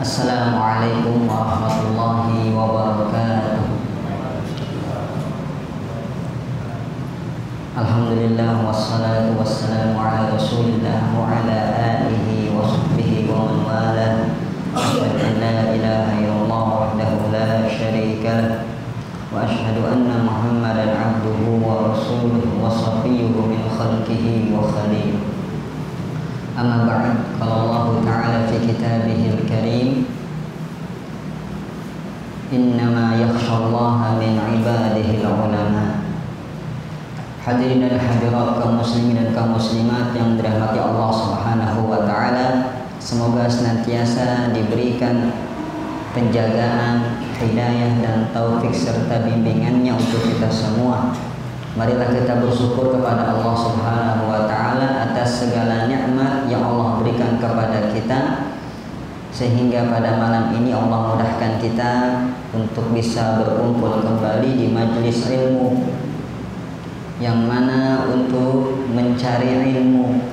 Assalamualaikum warahmatullahi wabarakatuh. Alhamdulillah wassalatu wassalamu ala rasulillah wa ala alihi wa sahbihi wa man wala. Asyhadu an la ilaha illallah wahdahu la syarika lah wa asyhadu anna Muhammadan abduhu wa rasuluhu wa safiyyuhu min khalqihi wa khalil. Amma ba'd, qala Allah Ta'ala fi kitabihil karim, innama yakhshallaha min ibadihil ulama. Hadirin dan hadirat kaum muslimin dan kaum muslimat yang dirahmati Allah Subhanahu wa taala, semoga senantiasa diberikan penjagaan, hidayah dan taufik serta bimbingannya untuk kita semua. Marilah kita bersyukur kepada Allah Subhanahu wa taala atas segala nikmat yang Allah berikan kepada kita, sehingga pada malam ini Allah mudahkan kita untuk bisa berkumpul kembali di majelis ilmu, yang mana untuk mencari ilmu,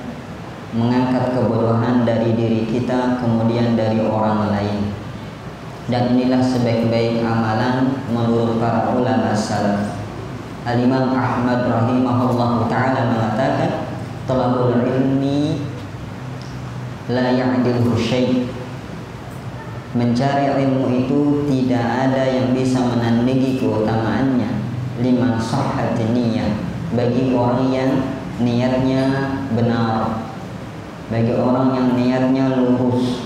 mengangkat kebodohan dari diri kita kemudian dari orang lain. Dan inilah sebaik-baik amalan menurut para ulama salaf. Al-Imam Ahmad rahimahullah ta'ala mengatakan, talabul ilmi la ya'diluhu syai'. Mencari ilmu itu tidak ada yang bisa menandingi keutamaannya. Liman sahhati niyyah, bagi orang yang niatnya benar, bagi orang yang niatnya lurus.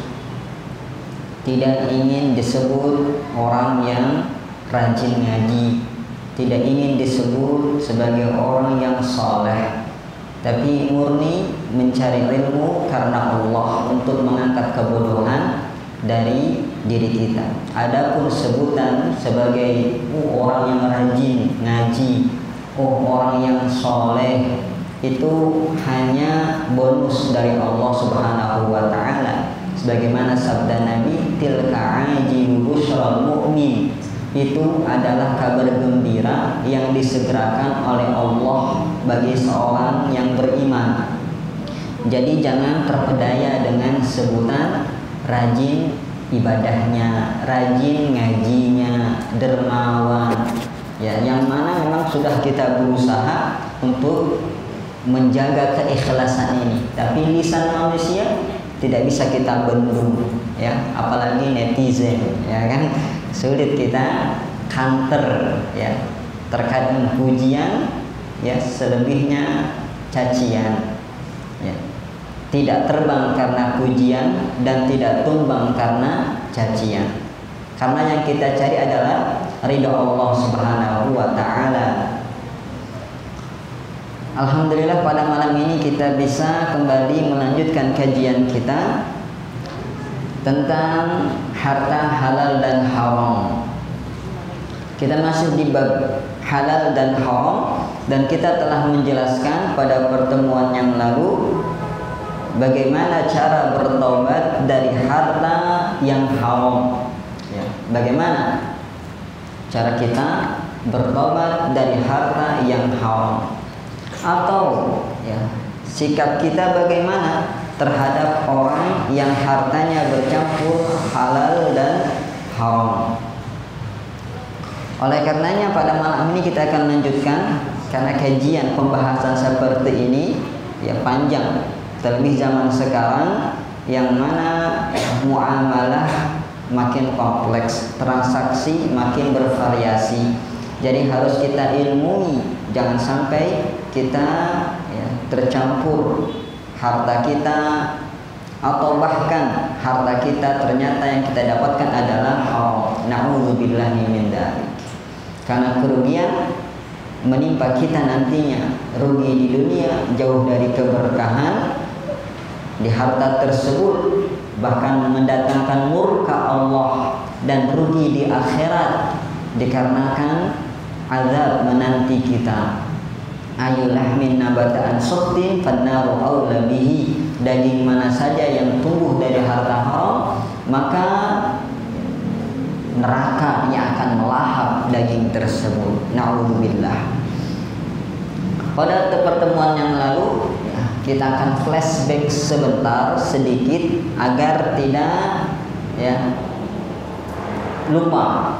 Tidak ingin disebut orang yang rajin ngaji, tidak ingin disebut sebagai orang yang saleh, tapi murni mencari ilmu karena Allah untuk mengangkat kebodohan dari diri kita. Adapun sebutan sebagai orang yang rajin ngaji, orang yang saleh, itu hanya bonus dari Allah Subhanahu wa taala. Sebagaimana sabda Nabi, tilka ajilu busyral mu'min, itu adalah kabar gembira yang disegerakan oleh Allah bagi seorang yang beriman. Jadi jangan terpedaya dengan sebutan rajin ibadahnya, rajin ngajinya, dermawan, ya, yang mana memang sudah kita berusaha untuk menjaga keikhlasan ini, tapi lisan manusia tidak bisa kita bendung, ya, apalagi netizen, ya kan, sulit kita counter, ya, terkadang pujian, ya, selebihnya cacian, ya, tidak terbang karena pujian dan tidak tumbang karena cacian, karena yang kita cari adalah ridha Allah Subhanahu wa taala. Alhamdulillah pada malam ini kita bisa kembali melanjutkan kajian kita tentang harta halal dan haram. Kita masih di bab halal dan haram, dan kita telah menjelaskan pada pertemuan yang lalu bagaimana cara bertobat dari harta yang haram, ya, bagaimana cara kita bertobat dari harta yang haram, atau, ya, sikap kita bagaimana terhadap orang yang hartanya bercampur halal dan haram. Oleh karenanya pada malam ini kita akan lanjutkan, karena kajian pembahasan seperti ini, ya, panjang, terlebih zaman sekarang yang mana muamalah makin kompleks, transaksi makin bervariasi. Jadi harus kita ilmui, jangan sampai kita, ya, tercampur harta kita, atau bahkan harta kita ternyata yang kita dapatkan adalah haram. Na'udzubillahi min dzalik. Karena kerugian menimpa kita nantinya, rugi di dunia, jauh dari keberkahan di harta tersebut, bahkan mendatangkan murka Allah, dan rugi di akhirat dikarenakan azab menanti kita. Ayulah min nabataan suktin fannaru aula bihi, daging mana saja yang tumbuh dari harta haram, maka neraka yang akan melahap daging tersebut. Na'udzubillah. Pada pertemuan yang lalu, ya, kita akan flashback sebentar sedikit agar tidak ya lupa,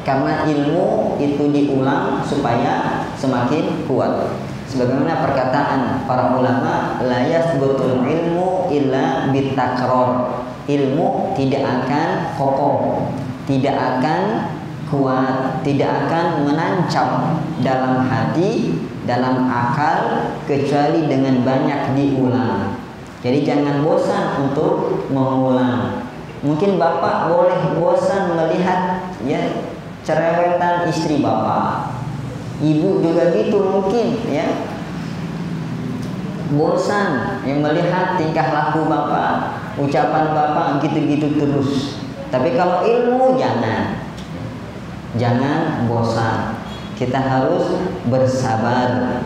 karena ilmu itu diulang supaya semakin kuat. Sebagaimana perkataan para ulama, la yasbutul ilmu illa bitakrar. Ilmu tidak akan kokoh, tidak akan kuat, tidak akan menancap dalam hati, dalam akal, kecuali dengan banyak diulang. Jadi jangan bosan untuk mengulang. Mungkin bapak boleh bosan melihat ya cerewetan istri bapak, ibu juga gitu mungkin ya, bosan yang melihat tingkah laku bapak, ucapan bapak gitu-gitu terus. Tapi kalau ilmu jangan bosan, kita harus bersabar.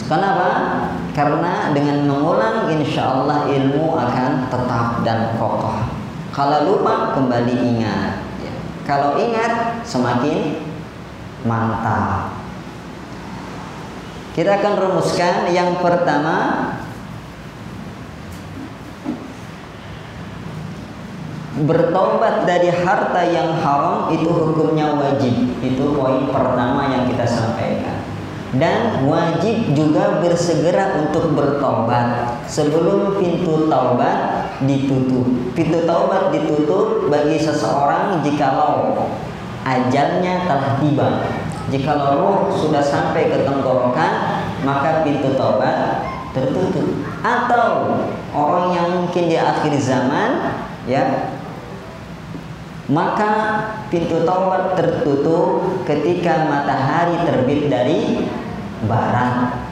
Kenapa? Karena dengan mengulang insya Allah ilmu akan tetap dan kokoh. Kalau lupa kembali ingat, kalau ingat semakin mantap. Kita akan rumuskan yang pertama, bertobat dari harta yang haram itu hukumnya wajib. Itu poin pertama yang kita sampaikan. Dan wajib juga bersegera untuk bertobat sebelum pintu taubat ditutup. Pintu taubat ditutup bagi seseorang jikalau ajalnya telah tiba. Jikalau roh sudah sampai ke tenggorokan, maka pintu taubat tertutup. Atau orang yang mungkin di akhir zaman, ya, maka pintu taubat tertutup ketika matahari terbit dari barat,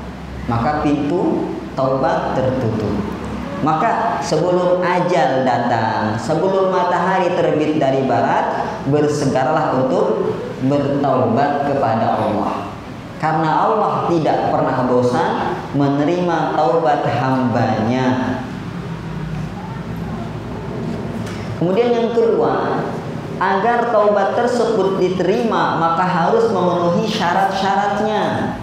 maka pintu taubat tertutup. Maka sebelum ajal datang, sebelum matahari terbit dari barat, bersegeralah untuk bertaubat kepada Allah. Karena Allah tidak pernah bosan menerima taubat hambanya. Kemudian yang kedua, agar taubat tersebut diterima maka harus memenuhi syarat-syaratnya.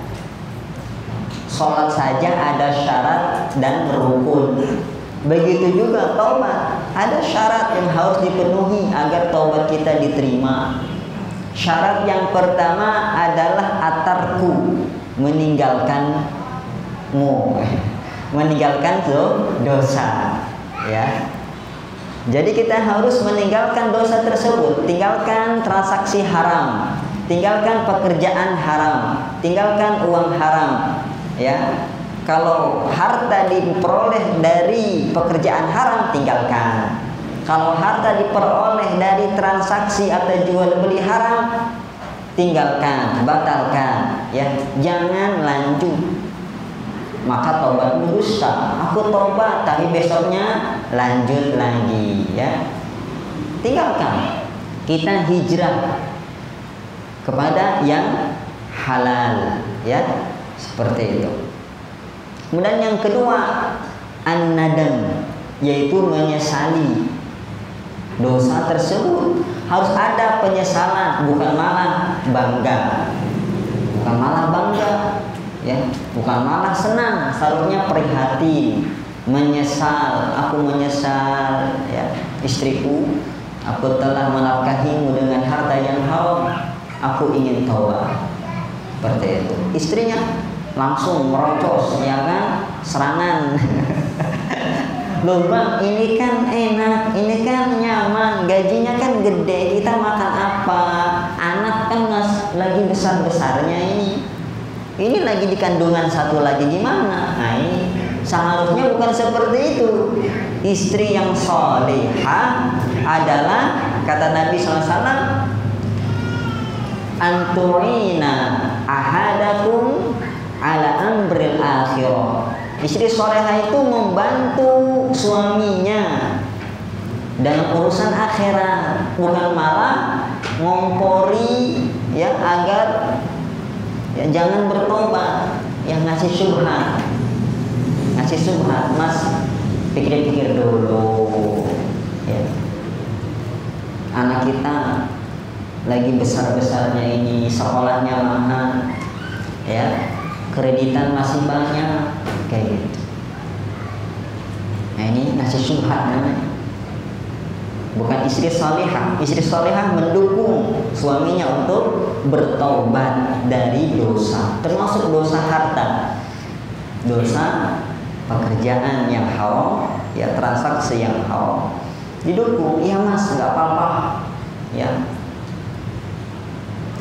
Sholat saja ada syarat dan rukun. Begitu juga taubat, ada syarat yang harus dipenuhi agar taubat kita diterima. Syarat yang pertama adalah atarku, meninggalkan dosa, ya. Jadi kita harus meninggalkan dosa tersebut, tinggalkan transaksi haram, tinggalkan pekerjaan haram, tinggalkan uang haram, ya. Kalau harta diperoleh dari pekerjaan haram, tinggalkan. Kalau harta diperoleh dari transaksi atau jual beli haram, tinggalkan, batalkan, ya. Jangan lanjut. Maka taubat dusta. Aku taubat tapi besoknya lanjut lagi, ya. Tinggalkan. Kita hijrah kepada yang halal, ya. Seperti itu. Kemudian yang kedua, an-nadam, yaitu menyesali dosa tersebut. Harus ada penyesalan, bukan malah bangga. Bukan malah bangga, ya, bukan malah senang. Seharusnya prihatin, menyesal. Aku menyesal, ya, istriku, aku telah menafkahimu dengan harta yang haram. Aku ingin taubat. Seperti itu. Istrinya langsung merocos, ya kan, serangan. Loh bang, ini kan enak, ini kan nyaman, gajinya kan gede, kita makan apa? Anak kan lagi besar-besarnya ini lagi di kandungan satu lagi, gimana? Nah ini seharusnya bukan seperti itu. Istri yang solehah adalah, kata Nabi SAW, antu'ina ahadakum ala amril akhirah. Istri solehah itu membantu suaminya dalam urusan akhirat, bukan malah ngompori, ya, agar, ya, jangan bertobat, yang ngasih syubhat, Mas, pikir-pikir dulu, ya. Anak kita lagi besar-besarnya ini, sekolahnya mahal, ya, kreditan masih banyak, kayak gitu. Nah ini ngasih syubhat namanya. Bukan istri salihah. Istri salihah mendukung suaminya untuk bertaubat dari dosa, termasuk dosa harta, dosa pekerjaan yang haram, ya transaksi yang haram. Didukung, iya mas, nggak apa-apa, ya.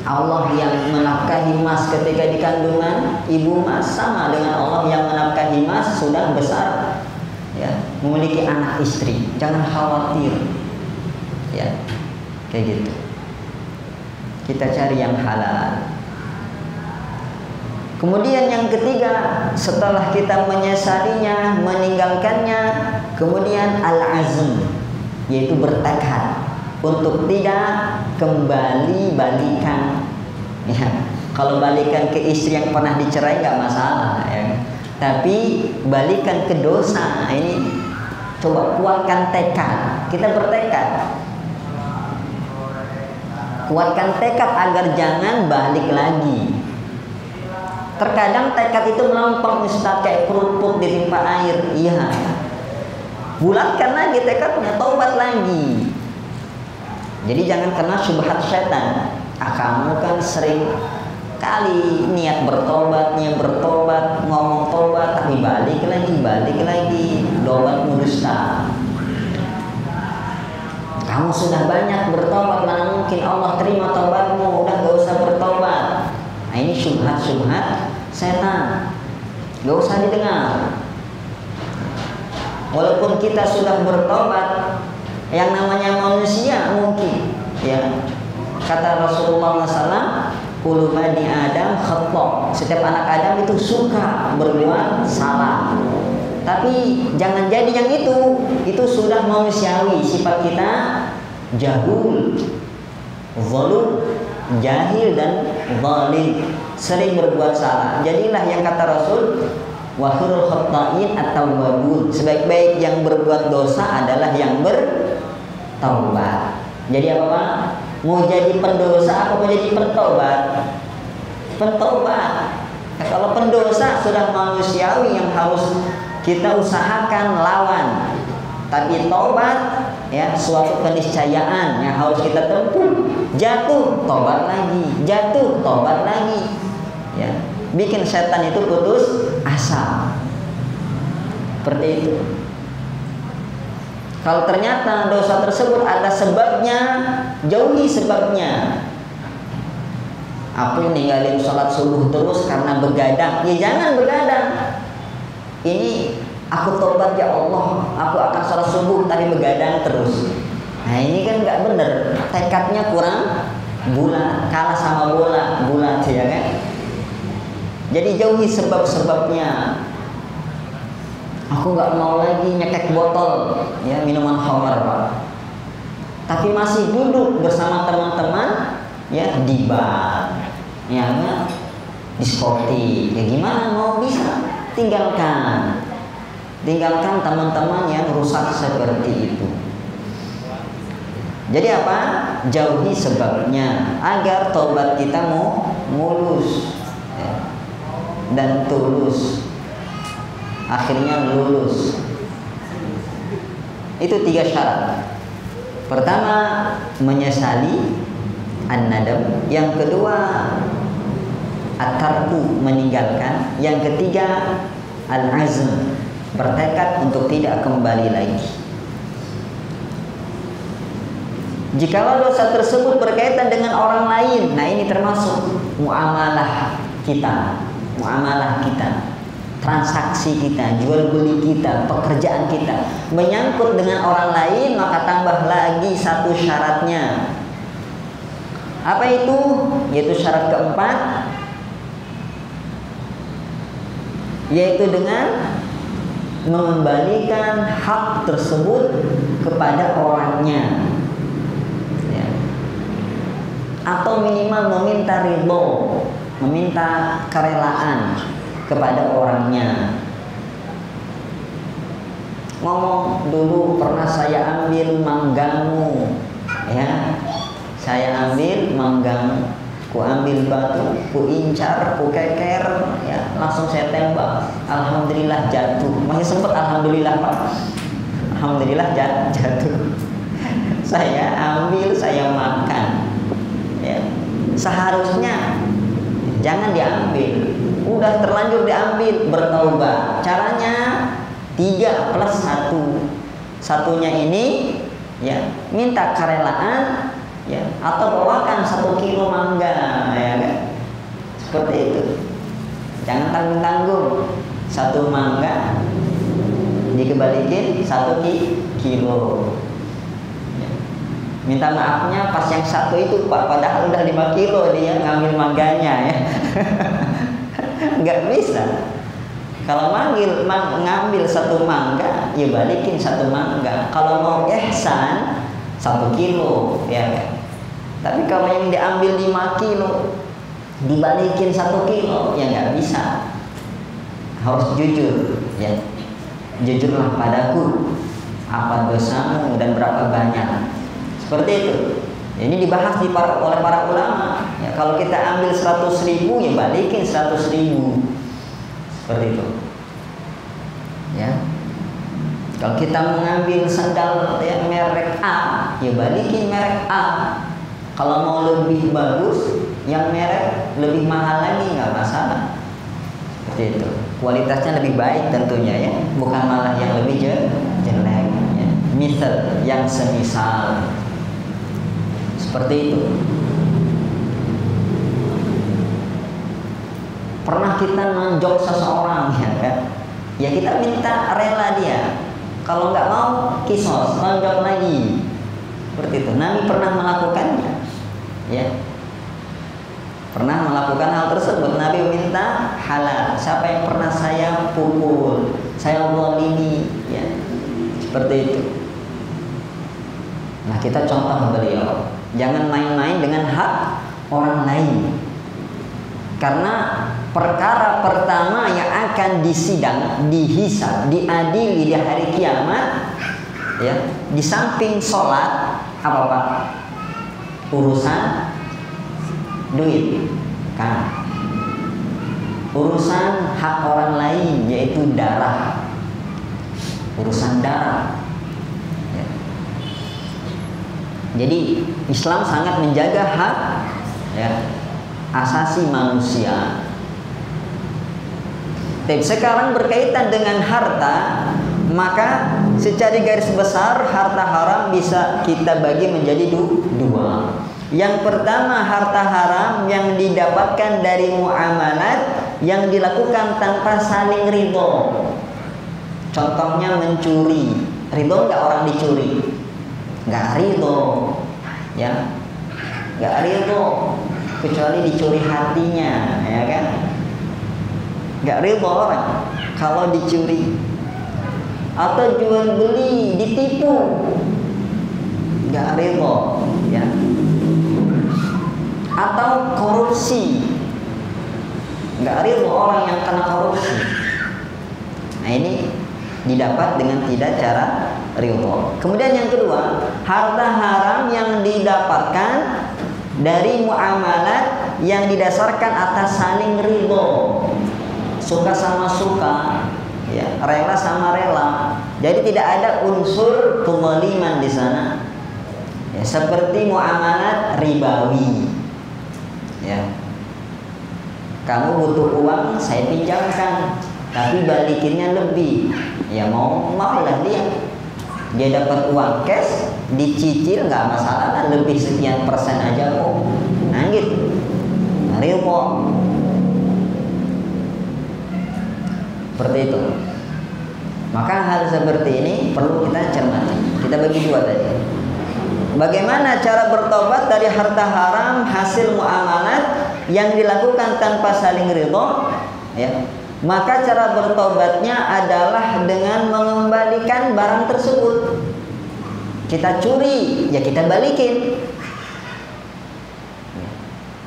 Allah yang menafkahi mas ketika di kandungan ibu mas sama dengan Allah yang menafkahi mas sudah besar, ya, memiliki anak istri. Jangan khawatir, ya, kayak gitu. Kita cari yang halal. Kemudian yang ketiga, setelah kita menyesalinya, meninggalkannya, kemudian al-azm, yaitu bertekad untuk tidak kembali balikan. Ya, kalau balikan ke istri yang pernah dicerai nggak masalah, ya. Tapi balikan ke dosa, ini coba kuatkan tekad. Kita bertekad, kuatkan tekad agar jangan balik lagi. Terkadang tekad itu melampau, Ustaz, kayak kerupuk ditimpa air. Iya, bulatkan lagi tekadnya, taubat lagi. Jadi jangan kena syubhat setan. Kamu kan sering kali niat bertobat, ngomong tobat, tapi balik lagi, tobat dusta. Kamu sudah banyak bertobat, mana mungkin Allah terima tobatmu, udah gak usah bertobat. Nah ini syubhat setan, gak usah didengar. Walaupun kita sudah bertobat, yang namanya manusia mungkin, ya, kata Rasulullah SAW, kullu bani Adam khata', setiap anak Adam itu suka berbuat salah. Tapi jangan jadi yang itu sudah manusiawi. Sifat kita jahul, zalum, jahil dan zalim, sering berbuat salah. Jadilah yang kata Rasul, wa khairul khata'in at-tawwabun, sebaik-baik yang berbuat dosa adalah yang bertaubat. Jadi apa? Mau jadi pendosa apa mau jadi pentobat? Pentobat. Nah, kalau pendosa sudah manusiawi yang harus kita usahakan lawan. Tapi taubat, ya, suatu keniscayaan yang harus kita tempuh. Jatuh, tobat lagi, jatuh, tobat lagi, ya. Bikin setan itu putus asa. Seperti itu. Kalau ternyata dosa tersebut ada sebabnya, jauhi sebabnya. Aku ninggalin sholat subuh terus karena begadang. Ya jangan begadang. Ini aku tobat ya Allah, aku akan sholat subuh tapi begadang terus. Nah ini kan nggak bener. Tekadnya kurang bulat, kalah sama bulat, ya kan? Jadi jauhi sebab-sebabnya. Aku nggak mau lagi nyekek botol, ya, minuman khamar, Pak. Tapi masih duduk bersama teman-teman, ya, di bar, ya kan, diskotik. Ya gimana mau bisa? Tinggalkan teman-teman yang rusak seperti itu. Jadi apa? Jauhi sebabnya agar taubat kita mulus, ya, dan tulus. Akhirnya lulus. Itu 3 syarat. Pertama, menyesali, an-nadam. Yang kedua, at-tarku, meninggalkan. Yang ketiga, al-azm, bertekad untuk tidak kembali lagi. Jikalau dosa tersebut berkaitan dengan orang lain, nah ini termasuk muamalah kita, transaksi kita, jual beli kita, pekerjaan kita menyangkut dengan orang lain, maka tambah lagi 1 syaratnya. Apa itu? Yaitu syarat keempat, yaitu dengan mengembalikan hak tersebut kepada orangnya, ya. Atau minimal meminta ridho, meminta kerelaan kepada orangnya. Ngomong, dulu pernah saya ambil manggamu, ya, saya ambil manggamu, ku ambil batu, ku incar, ku keker, ya, langsung saya tembak. Alhamdulillah jatuh. Masih sempat alhamdulillah, Pak. alhamdulillah jatuh. Saya ambil, saya makan. Ya. Seharusnya jangan diambil. Udah terlanjur diambil, bertaubat. Caranya 3 plus 1. Satunya ini ya minta kerelaan ya, atau bawakan 1 kilo mangga, ya kan? Seperti itu. Jangan tanggung-tanggung. 1 mangga dikebalikin 1 kilo. Ya. Minta maafnya pas yang 1 itu Pak, padahal udah 5 kilo dia ngambil mangganya ya. Nggak bisa. Kalau ngambil 1 mangga, ya balikin 1 mangga. Kalau mau ihsan 1 kilo, ya kan? Tapi kalau yang diambil 5 kilo, dibalikin 1 kilo, ya nggak bisa. Harus jujur, ya. Jujurlah padaku, apa dosamu dan berapa banyak. Seperti itu. Ini dibahas oleh para ulama. Ya, kalau kita ambil 100.000, ya balikin 100.000. Seperti itu. Ya. Kalau kita mengambil sandal ya, merek A, ya balikin merek A. Kalau mau lebih bagus, yang merek lebih mahal lagi nggak masalah. Seperti itu. Kualitasnya lebih baik tentunya ya, bukan malah yang lebih jelek. Ya. Misal yang semisal. Seperti itu. Pernah kita nonjok seseorang ya kan? Ya kita minta rela dia. Kalau nggak mau kisos, nonjok lagi. Seperti itu. Nabi pernah melakukannya. Ya. Pernah melakukan hal tersebut. Nabi minta halal. Siapa yang pernah saya pukul, saya zalimi, ya. Seperti itu. Nah, kita contoh beliau. Jangan main-main dengan hak orang lain. Karena perkara pertama yang akan disidang, dihisab, diadili di hari kiamat, ya, di samping sholat, apa Pak? Urusan duit, kan? Urusan hak orang lain, yaitu darah. Urusan darah. Ya. Jadi Islam sangat menjaga hak, ya, asasi manusia. Tapi sekarang berkaitan dengan harta, maka secara garis besar harta haram bisa kita bagi menjadi 2. Yang pertama, harta haram yang didapatkan dari muamalat yang dilakukan tanpa saling ridho. Contohnya mencuri. Ridho nggak orang dicuri? Nggak ridho, ya, nggak ridho. Kecuali dicuri hatinya, ya kan? Nggak ridho orang kalau dicuri. Atau jual beli, ditipu, nggak ridho, ya. Atau korupsi, nggak ridho orang yang kena korupsi. Nah ini didapat dengan tidak cara ridho. Kemudian yang kedua, harta haram yang didapatkan dari muamalat yang didasarkan atas saling ridho, suka sama suka, ya, rela sama rela. Jadi tidak ada unsur kezaliman di sana. Ya, seperti muamalat ribawi. Ya. Kamu butuh uang, saya pinjamkan, tapi balikinnya lebih. Ya maulah dia. Dia dapat uang cash, dicicil nggak masalah, lebih sekian persen aja kok. Nah gitu. Real kok. Seperti itu. Maka hal seperti ini perlu kita cermati. Kita bagi 2 tadi. Bagaimana cara bertobat dari harta haram hasil muamalat yang dilakukan tanpa saling ridho? Ya. Maka cara bertobatnya adalah dengan mengembalikan barang tersebut. Kita curi, ya kita balikin.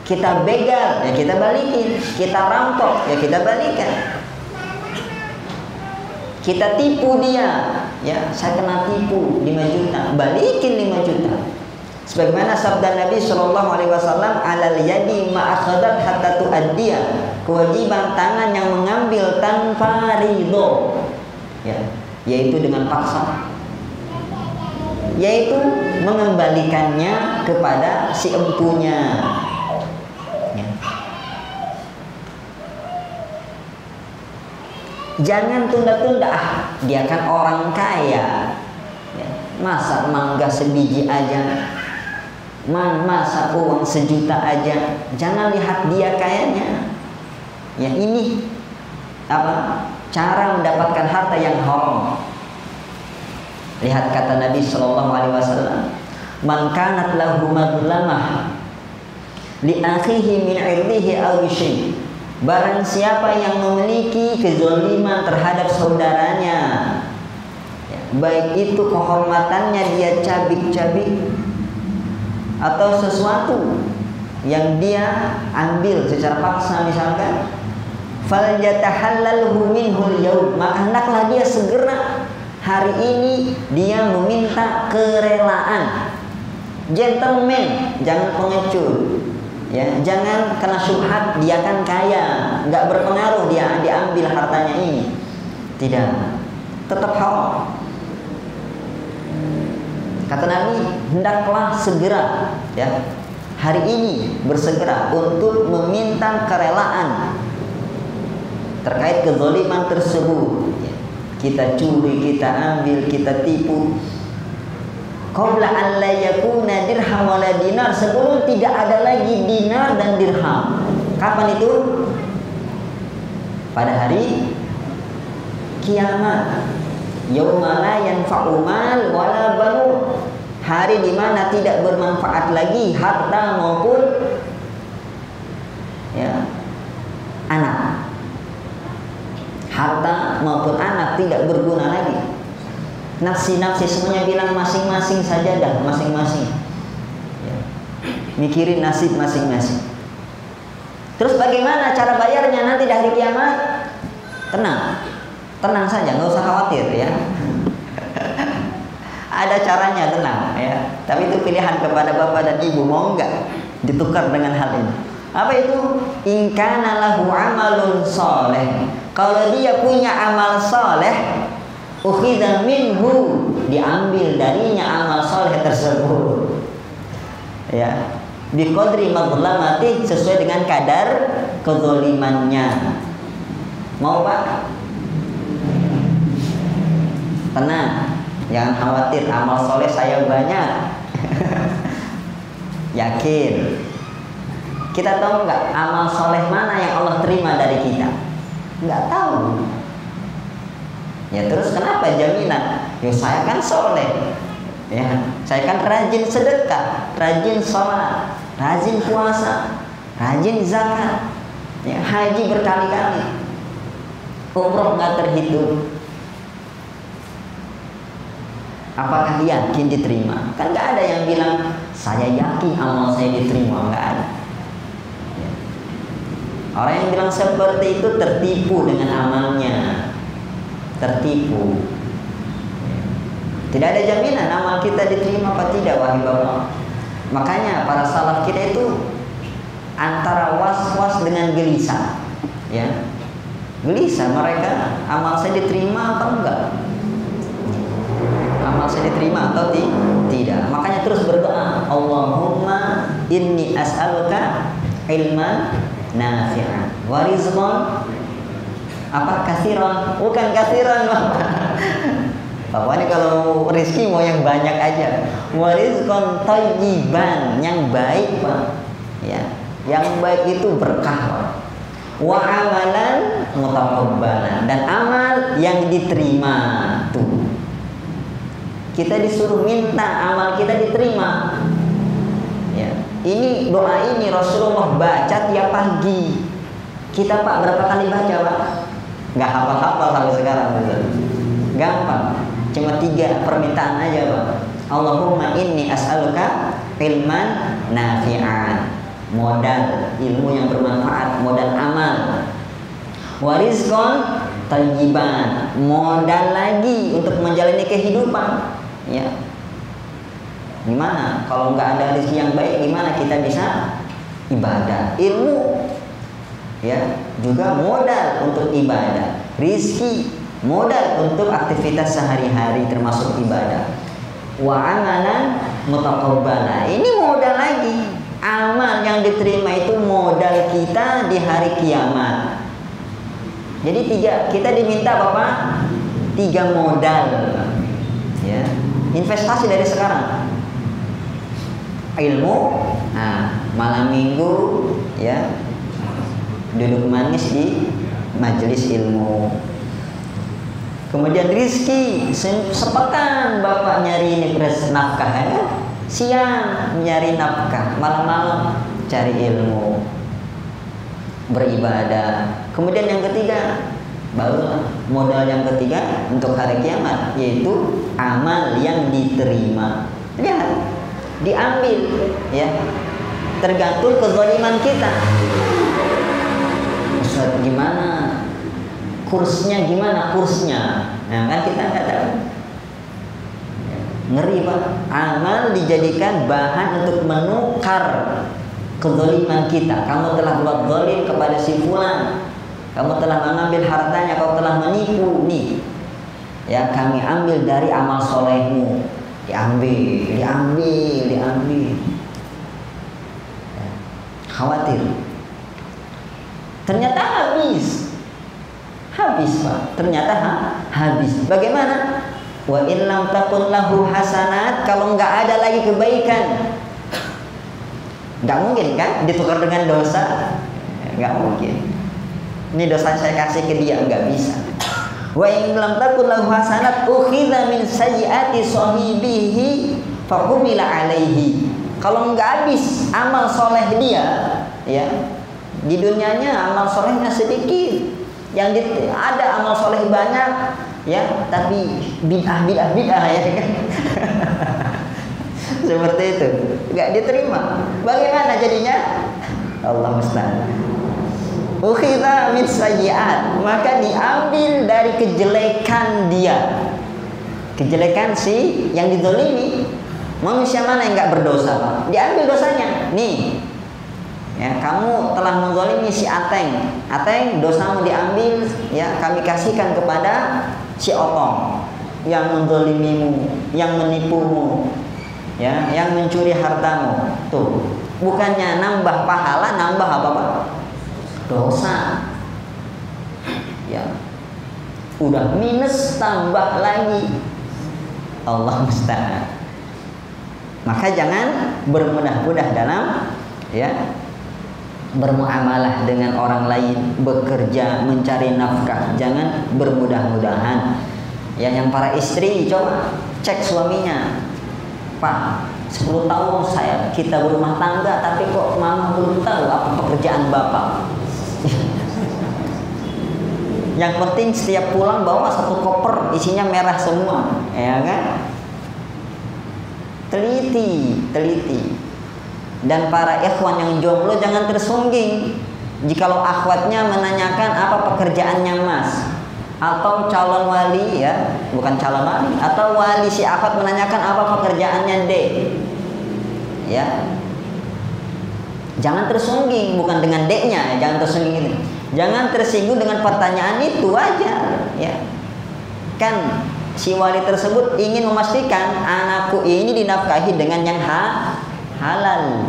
Kita begal, ya kita balikin. Kita rampok, ya kita balikan. Kita tipu dia, ya saya kena tipu 5 juta, balikin 5 juta. Sebagaimana sabda Nabi SAW, alal yadi ma'akhadat hatta tu'addiya. Kewajiban tangan yang mengambil tanpa ridho, ya, yaitu dengan paksa. yaitu mengembalikannya kepada si empunya. Ya. Jangan tunda-tunda, dia kan orang kaya, ya. Masa mangga sebiji aja, masa uang 1 juta aja. Jangan lihat dia kayanya. Ya, ini apa? Cara mendapatkan harta yang haram. Lihat kata Nabi Shallallahu Alaihi Wasallam, "Man kanat lahu madlamah li akhihi min irdihi aw syai." Barang siapa yang memiliki kezaliman terhadap saudaranya, ya, baik itu kehormatannya dia cabik-cabik atau sesuatu yang dia ambil secara paksa misalkan, falyatahallalhu minhul yaum, maka hendaklah dia segera hari ini dia meminta kerelaan. Gentleman, jangan pengecut. Ya, jangan kena syubhat dia kan kaya, nggak berpengaruh dia diambil hartanya ini. Tidak, tetap haram. Kata Nabi, hendaklah segera, ya, hari ini bersegera untuk meminta kerelaan terkait kezaliman tersebut. Ya, kita curi, kita ambil, kita tipu. Qabla an la yakuna dirham wala dinar, sebelum tidak ada lagi dinar dan dirham. Kapan itu? Pada hari kiamat. Yauma la yanfa'u mal wala banun. Hari di mana tidak bermanfaat lagi harta maupun ya anak. Harta maupun anak tidak berguna lagi. Nafsi-nafsi semuanya bilang masing-masing saja dah, masing-masing. Ya. Mikirin nasib masing-masing. Terus bagaimana cara bayarnya nanti di hari kiamat? Tenang, tenang saja, nggak usah khawatir ya. Ada caranya, tenang ya. Tapi itu pilihan kepada bapak dan ibu, mau nggak ditukar dengan hal ini? Apa itu? In kana lahu amalun soleh. Kalau dia punya amal soleh, ukhidha minhu, diambil darinya amal soleh tersebut. Ya, biqadri madlamati, sesuai dengan kadar kezalimannya. Mau Pak? Tenang, jangan khawatir, amal soleh saya banyak. Yakin? Kita tahu nggak amal soleh mana yang Allah terima dari kita? Nggak tahu. Ya terus kenapa jaminan? Ya saya kan soleh, ya saya kan rajin sedekah, rajin sholat, rajin puasa, rajin zakat, ya haji berkali-kali, umroh nggak terhitung. Apakah yakin diterima? Kan nggak ada yang bilang saya yakin amal saya diterima, nggak ada. Ya. Orang yang bilang seperti itu tertipu dengan amalnya. Tertipu. Tidak ada jaminan amal kita diterima apa tidak, wahai bapak. Makanya para salaf kita itu antara was-was dengan gelisah, ya. Gelisah mereka, amal saya diterima apa enggak? Amal saya diterima atau tidak? Makanya terus berdoa, Allahumma inni as'aluka ilman nafi'an wa rizqan apa kasiron, bukan kasiron Bapak ini kalau rezeki mau yang banyak aja, warizqan thayyiban, yang baik Pak ya, yang baik itu berkah Pak, wa amalan mutaqabbalan, dan amal yang diterima. Tuh kita disuruh minta amal kita diterima ya. Ini doa ini Rasulullah baca tiap pagi. Kita Pak berapa kali baca Pak? Nggak hafal-hafal sampai sekarang, gampang, cuma 3 permintaan aja Pak. Allahumma inni as'aluka ilman nafi'an, modal ilmu yang bermanfaat, modal amal, warizqan thayyiban, modal lagi untuk menjalani kehidupan ya. Gimana kalau nggak ada rezeki yang baik, gimana kita bisa ibadah? Ilmu ya juga modal untuk ibadah, rizki modal untuk aktivitas sehari-hari termasuk ibadah. wa amalan mutaqabbala. Ini modal lagi. Amal yang diterima itu modal kita di hari kiamat. Jadi kita diminta Bapak 3 modal. Ya. Investasi dari sekarang. Ilmu, malam minggu ya. Duduk manis di majelis ilmu. Kemudian rizki, sepekan Bapak nyari ini nafkah ya. Siang nyari nafkah, malam-malam cari ilmu, beribadah. Kemudian yang ketiga, baru modal yang ketiga untuk hari kiamat, yaitu amal yang diterima. Lihat, diambil ya, tergantung kezaliman kita. Ustaz, gimana kursnya, nah kan kita nggak tahu. Ngeri Pak, amal dijadikan bahan untuk menukar kezaliman kita. Kamu telah buat zalim kepada si fulan, kamu telah mengambil hartanya, kamu telah menipu nih. Ya, kami ambil dari amal solehmu, diambil. Ya, khawatir. Ternyata habis Pak. Ternyata habis. Bagaimana? Wa in lam takun lahu hasanat, kalau nggak ada lagi kebaikan, nggak mungkin kan ditukar dengan dosa, nggak mungkin. Ini dosa saya kasih ke dia, nggak bisa. Wa in lam takun lahu hasanat ukhidha min sayyiati sahibihi fahumila alaihi. Kalau nggak habis amal soleh dia, ya di dunianya amal solehnya sedikit, yang ada amal soleh banyak. Ya, tapi bid'ah ya kan. Seperti itu, nggak diterima. Bagaimana jadinya? Allah musta'an. Ukhidha min sayyi'at, maka diambil dari kejelekan dia. Kejelekan si yang dizalimi. Manusia mana yang nggak berdosa, Pak? Diambil dosanya. Nih. Ya, kamu telah menzalimi si Ateng. Ateng, dosamu diambil, ya, kami kasihkan kepada si Otong yang menzalimimu, yang menipumu, ya, yang mencuri hartamu. Tuh, bukannya nambah pahala, nambah apa Pak? Dosa. Ya, udah minus tambah lagi. Allah musta'an. Maka jangan bermudah-mudah dalam ya bermuamalah dengan orang lain, bekerja, mencari nafkah. Jangan bermudah-mudahan. Ya, yang para istri coba cek suaminya. Pak, 10 tahun kita berumah tangga, tapi kok mama belum tahu apa pekerjaan bapak. Yang penting setiap pulang bawa 1 koper isinya merah semua, ya kan? Teliti. Dan para ikhwan yang jomblo jangan tersungging jikalau akhwatnya menanyakan apa pekerjaannya Mas, atau calon wali, ya, bukan calon wali, atau wali si akhwat menanyakan apa pekerjaannya D. Ya, jangan tersungging, bukan dengan D-nya, jangan tersungging itu. Jangan tersinggung dengan pertanyaan itu aja, ya. Kan si wali tersebut ingin memastikan anakku ini dinafkahi dengan yang halal,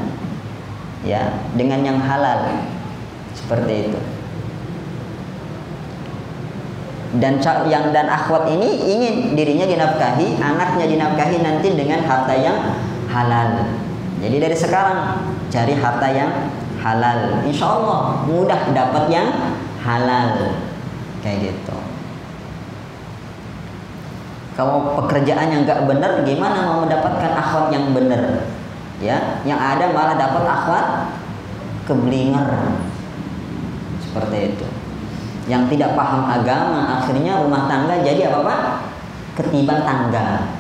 ya, dengan yang halal, seperti itu. Dan akhwat ini ingin dirinya dinafkahi, anaknya dinafkahi nanti dengan harta yang halal. Jadi dari sekarang cari harta yang halal, insya Allah mudah dapat yang halal, kayak gitu. Kalau pekerjaan yang nggak benar, gimana mau mendapatkan akhwat yang benar? Ya, yang ada malah dapat akhwat keblinger, seperti itu. Yang tidak paham agama, akhirnya rumah tangga jadi apa Pak? Ketiban tangga,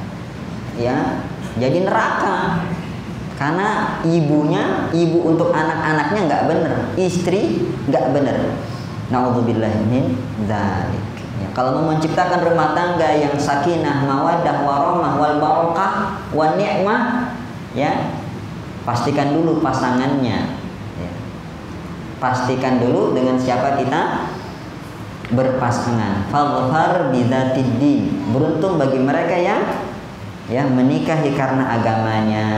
ya, jadi neraka. Karena ibu untuk anak-anaknya nggak benar, istri nggak benar. Nauzubillah min dzalik. Ya, kalau mau menciptakan rumah tangga yang sakinah, mawaddah, warahmah, wal barakah, wan ni'mah, ya, pastikan dulu pasangannya, ya. Pastikan dulu dengan siapa kita berpasangan. Fadhfar bidzatid din. Beruntung bagi mereka yang ya, menikahi karena agamanya.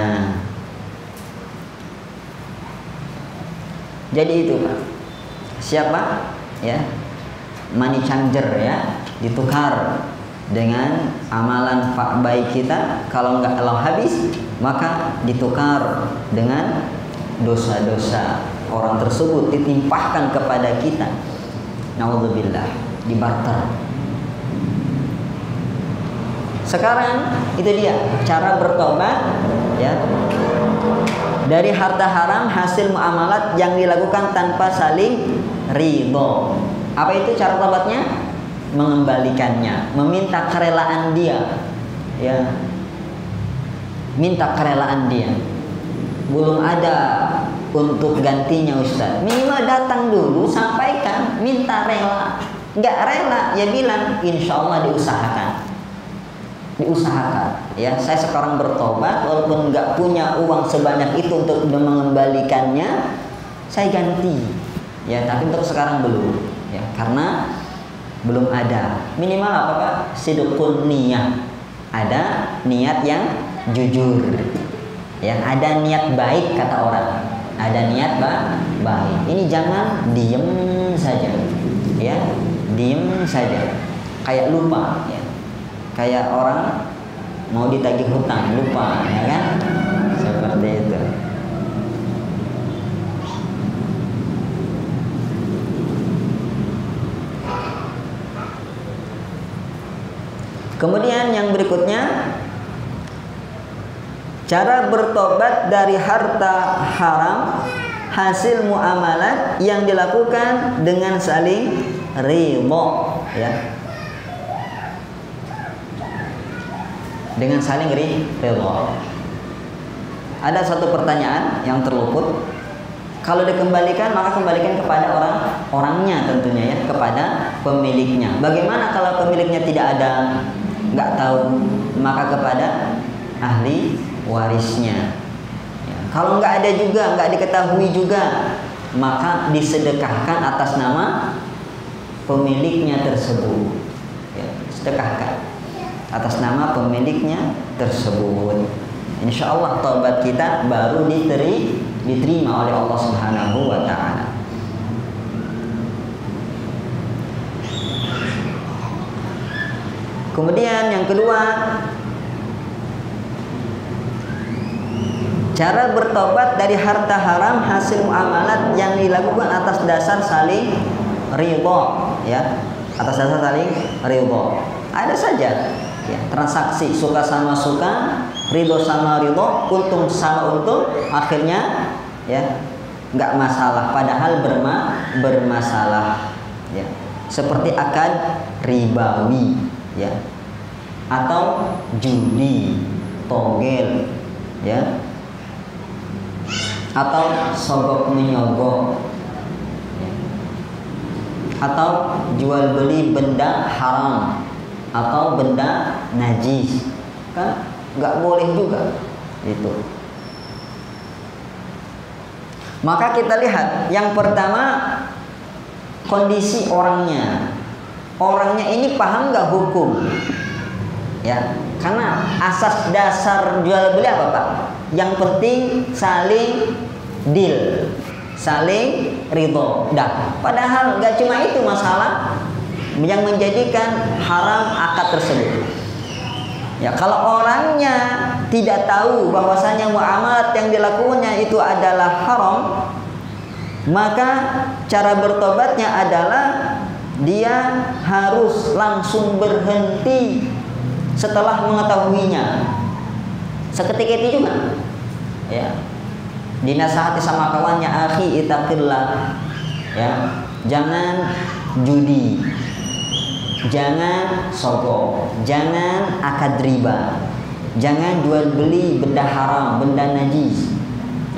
Jadi itu Pak, siapa ya money changer ya, ditukar dengan amalan baik kita. Kalau habis, maka ditukar dengan dosa-dosa orang tersebut, ditimpahkan kepada kita. Naudzubillah, dibarter. Sekarang itu dia cara bertobat ya, dari harta haram hasil muamalat yang dilakukan tanpa saling ridho. Apa itu cara tobatnya? Mengembalikannya, meminta kerelaan dia ya, minta kerelaan dia. Belum ada untuk gantinya Ustaz, minimal datang dulu, sampaikan, minta rela. Nggak rela ya bilang insya Allah diusahakan ya, saya sekarang bertobat walaupun nggak punya uang sebanyak itu untuk mengembalikannya, saya ganti ya, tapi untuk sekarang belum ya, karena belum ada. Minimal apa Pak? Sidqun niyah, ada niat yang jujur ya, ada niat baik kata orang, ada niat baik. Ini jangan diem saja ya, diem saja kayak lupa ya, kayak orang mau ditagih hutang lupa ya kan, seperti itu. Kemudian yang berikutnya, cara bertobat dari harta haram hasil muamalat yang dilakukan dengan saling ridho ya, dengan saling ridho. Ada satu pertanyaan yang terluput. Kalau dikembalikan, maka kembalikan kepada orangnya tentunya ya, kepada pemiliknya. Bagaimana kalau pemiliknya tidak ada, nggak tahu, maka kepada ahli warisnya ya. Kalau nggak ada juga, nggak diketahui juga, maka disedekahkan atas nama pemiliknya tersebut ya, sedekahkan atas nama pemiliknya tersebut. Insya Allah taubat kita baru diterima oleh Allah Subhanahu wa Ta'ala. Kemudian yang kedua, cara bertobat dari harta haram hasil muamalat yang dilakukan atas dasar saling ridho ya, atas dasar saling ridho. Ada saja ya, transaksi suka sama suka, ridho sama ridho, untung sama untung, akhirnya ya nggak masalah, padahal bermasalah ya, seperti akad ribawi ya, atau judi, togel ya, atau sogok menyogok ya, atau jual beli benda haram atau benda najis, kan nggak boleh juga itu. Maka kita lihat yang pertama, kondisi orangnya ini paham nggak hukum ya, karena asas dasar jual beli apa Pak? Yang penting saling deal, saling ridho dah. Padahal nggak cuma itu masalah yang menjadikan haram akad tersebut ya. Kalau orangnya tidak tahu bahwasanya muamalat yang dilakukannya itu adalah haram, maka cara bertobatnya adalah dia harus langsung berhenti setelah mengetahuinya. Seketika itu juga ya, dinasihati sama kawannya, akhi ittaqillah ya, jangan judi, jangan sogok, jangan akad riba, jangan jual beli benda haram, benda najis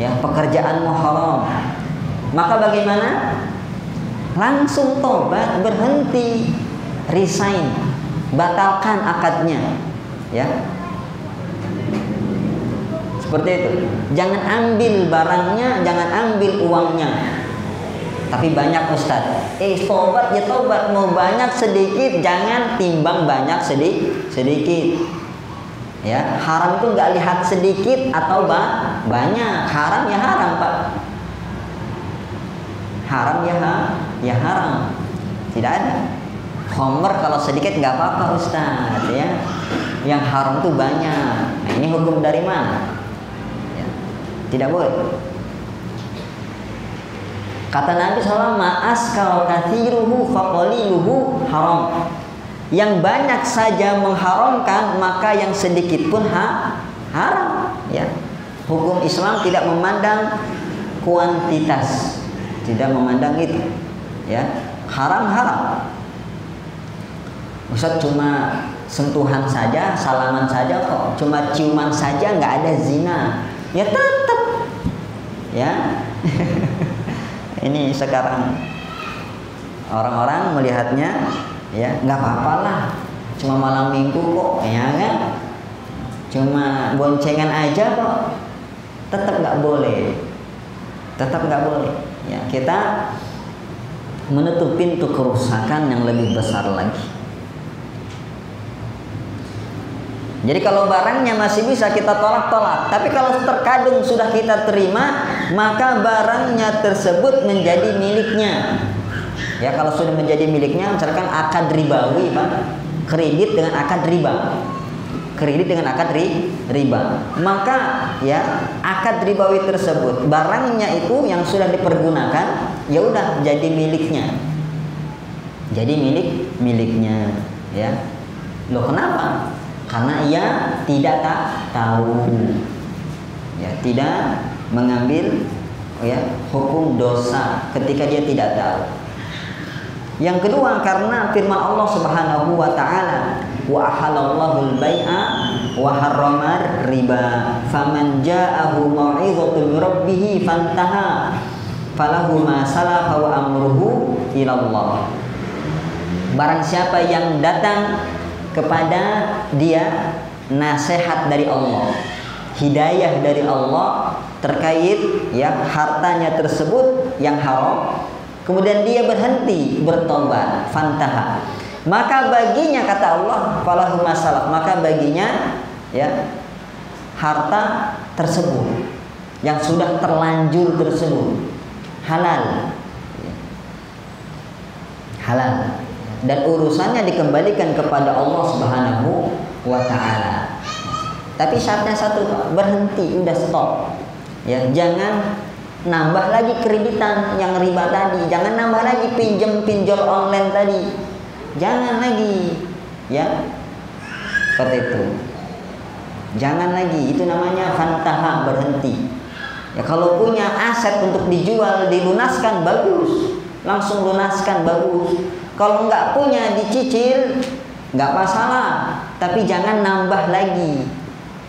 ya, pekerjaanmu haram. Maka bagaimana? Langsung tobat, berhenti, resign, batalkan akadnya ya, seperti itu. Jangan ambil barangnya, jangan ambil uangnya. Tapi banyak Ustaz, tobat ya tobat, mau banyak sedikit, jangan timbang banyak sedikit Ya, haram itu nggak lihat sedikit atau banyak. Haram ya haram, Pak. Haram ya haram. Tidak ada. Khamr kalau sedikit nggak apa-apa, Ustaz, ya. Yang haram itu banyak. Nah, ini hukum dari mana? Ya, tidak boleh. Kata Nabi SAW, ma'askal kathiruhu faqaliluhu haram. Yang banyak saja mengharamkan, maka yang sedikit pun haram. Ya. Hukum Islam tidak memandang kuantitas, tidak memandang itu. Ya, haram. Ustaz, cuma sentuhan saja, salaman saja kok, cuma ciuman saja, nggak ada zina. Ya tetap. Ya. Ini sekarang orang-orang melihatnya, ya nggak apa-apa lah, cuma malam minggu kok, ya kan, cuma boncengan aja kok, tetap nggak boleh, ya. Kita menutup pintu kerusakan yang lebih besar lagi. Jadi kalau barangnya masih bisa kita tolak, tapi kalau terkadung sudah kita terima, maka barangnya tersebut menjadi miliknya. Ya, kalau sudah menjadi miliknya, misalkan akad ribawi, Pak, kredit dengan akad riba, maka ya akad ribawi tersebut, barangnya itu yang sudah dipergunakan, ya udah jadi miliknya, miliknya, ya. Loh, kenapa? Karena ia tidak tahu, ya, tidak mengambil, ya, hukum dosa ketika dia tidak tahu. Yang kedua, karena firman Allah Subhanahu wa taala, wa ahallallahu al-bai'a wa harrama riba faman ja'ahu mau'izatun min rabbih fantaha falahu ma salafa wa amruhu ila Allah. Barang siapa yang datang kepada dia nasihat dari Allah, hidayah dari Allah terkait, ya, hartanya tersebut yang haram, kemudian dia berhenti bertobat, fantaha, maka baginya, kata Allah, falahu masalah, maka baginya, ya, harta tersebut yang sudah terlanjur tersebut halal, dan urusannya dikembalikan kepada Allah Subhanahu wa taala. Tapi syaratnya satu, berhenti, udah stop. Ya, jangan nambah lagi kreditan yang riba tadi, jangan nambah lagi pinjol online tadi. Jangan lagi, ya. Seperti itu. Jangan lagi, itu namanya fantaha, berhenti. Ya, kalau punya aset untuk dijual, dilunaskan, bagus. Langsung lunaskan, bagus. Kalau nggak punya, dicicil, nggak masalah. Tapi jangan nambah lagi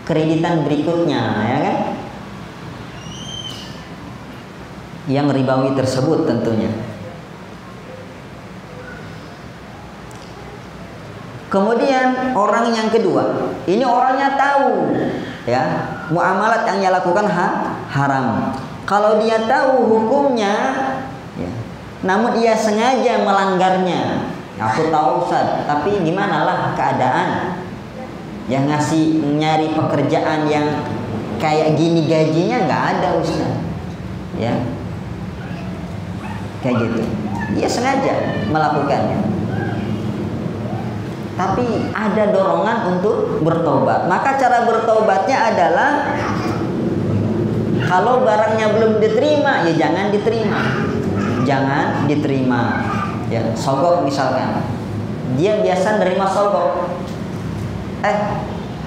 kreditan berikutnya, ya kan? Yang ribawi tersebut tentunya. Kemudian orang yang kedua, ini orangnya tahu, ya, muamalat yang dia lakukan haram. Kalau dia tahu hukumnya, ya, namun ia sengaja melanggarnya. Aku tahu, Ustaz, tapi gimana lah keadaan yang nyari pekerjaan yang kayak gini gajinya nggak ada, Ustaz, ya, kayak gitu. Dia sengaja melakukannya, tapi ada dorongan untuk bertobat. Maka cara bertobatnya adalah, kalau barangnya belum diterima, ya jangan diterima. Ya, sogok misalkan, dia biasa nerima sogok.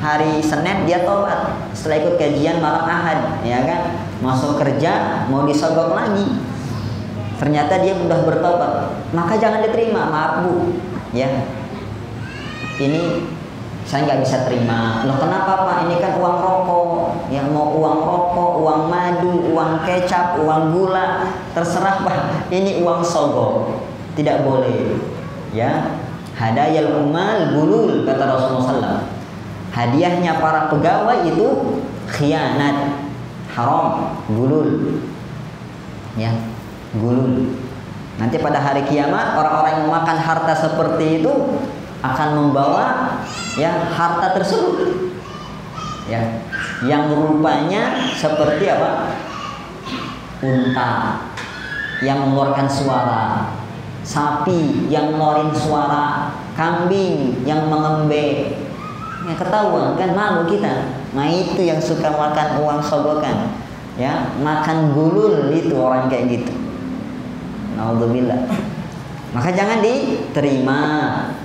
Hari Senin dia tobat, setelah ikut kajian malam Ahad, ya kan, masuk kerja mau disogok lagi. Ternyata dia udah bertobat, maka jangan diterima. Maaf Bu, ya, ini saya nggak bisa terima. Loh, kenapa Pak? Ini kan uang rokok. Yang mau uang rokok, uang madu, uang kecap, uang gula, terserah Pak. Ini uang sogok, tidak boleh. Ya, hadayal umal gulul, kata Rasulullah SAW. Hadiahnya para pegawai itu khianat, haram, gulul. Ya, gulul. Nanti pada hari kiamat, orang-orang yang memakan harta seperti itu akan membawa, ya, harta tersebut ya, yang rupanya seperti apa? Unta yang mengeluarkan suara, sapi yang ngeluarin suara, kambing yang mengembe. Ya ketahuan kan, malu kita. Nah itu yang suka makan uang sogokan, ya, makan gulul itu orang kayak gitu. Naudzubillah. Maka jangan diterima,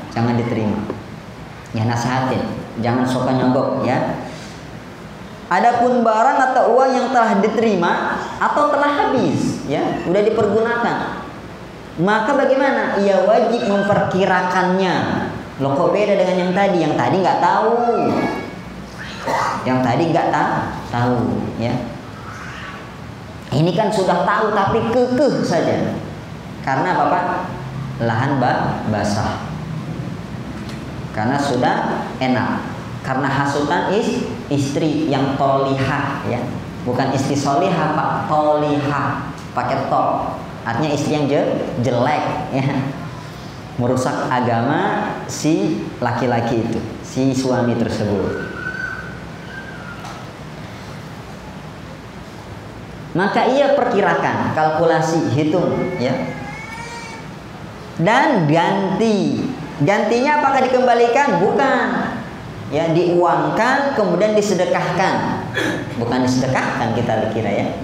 jangan diterima. Ya nasihatin, jangan suka nyogok ya. Adapun barang atau uang yang telah diterima atau telah habis, ya, udah dipergunakan, maka bagaimana? Ia wajib memperkirakannya. Loh kok beda dengan yang tadi? Yang tadi nggak tahu, yang tadi nggak tahu, ya. Ini kan sudah tahu tapi kekeh saja. Karena apa Pak? Lahan basah. Karena sudah enak. Karena hasutan istri yang tolihah, ya, bukan istri solihah Pak, tolihah pakai to, artinya istri yang jelek, ya, merusak agama si laki-laki itu, si suami tersebut. Maka ia perkirakan, kalkulasi, hitung, ya, dan gantinya apakah dikembalikan? Bukan. Ya, diuangkan kemudian disedekahkan. Bukan disedekahkan kita kira, ya.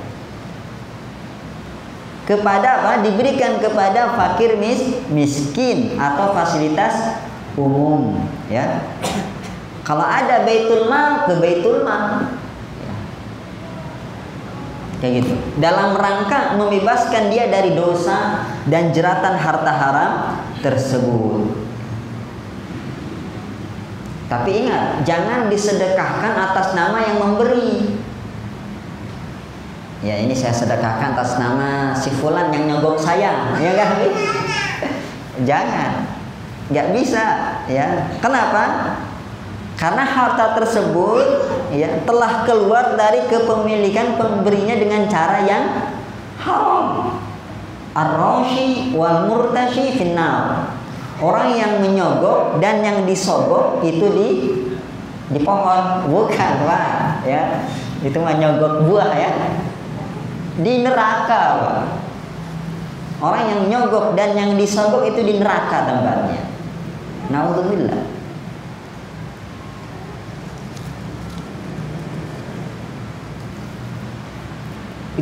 Kepada apa? Diberikan kepada fakir miskin atau fasilitas umum, ya. Kalau ada baitul mal, ke baitul mal. Ya. Kayak gitu. Dalam rangka membebaskan dia dari dosa dan jeratan harta haram tersebut. Tapi ingat, jangan disedekahkan atas nama yang memberi. Ya ini saya sedekahkan atas nama si fulan yang nyogok saya, ya kan? Jangan, nggak bisa, ya. Kenapa? Karena harta tersebut, ya, telah keluar dari kepemilikan pemberinya dengan cara yang haram. Ar-rashi wal murtashi finnar. Orang yang menyogok dan yang disogok itu di pohon, bukan Pak, ya. Itu mah nyogok buah, ya. Di neraka Pak. Orang yang nyogok dan yang disogok itu di neraka tempatnya. Naudzubillah.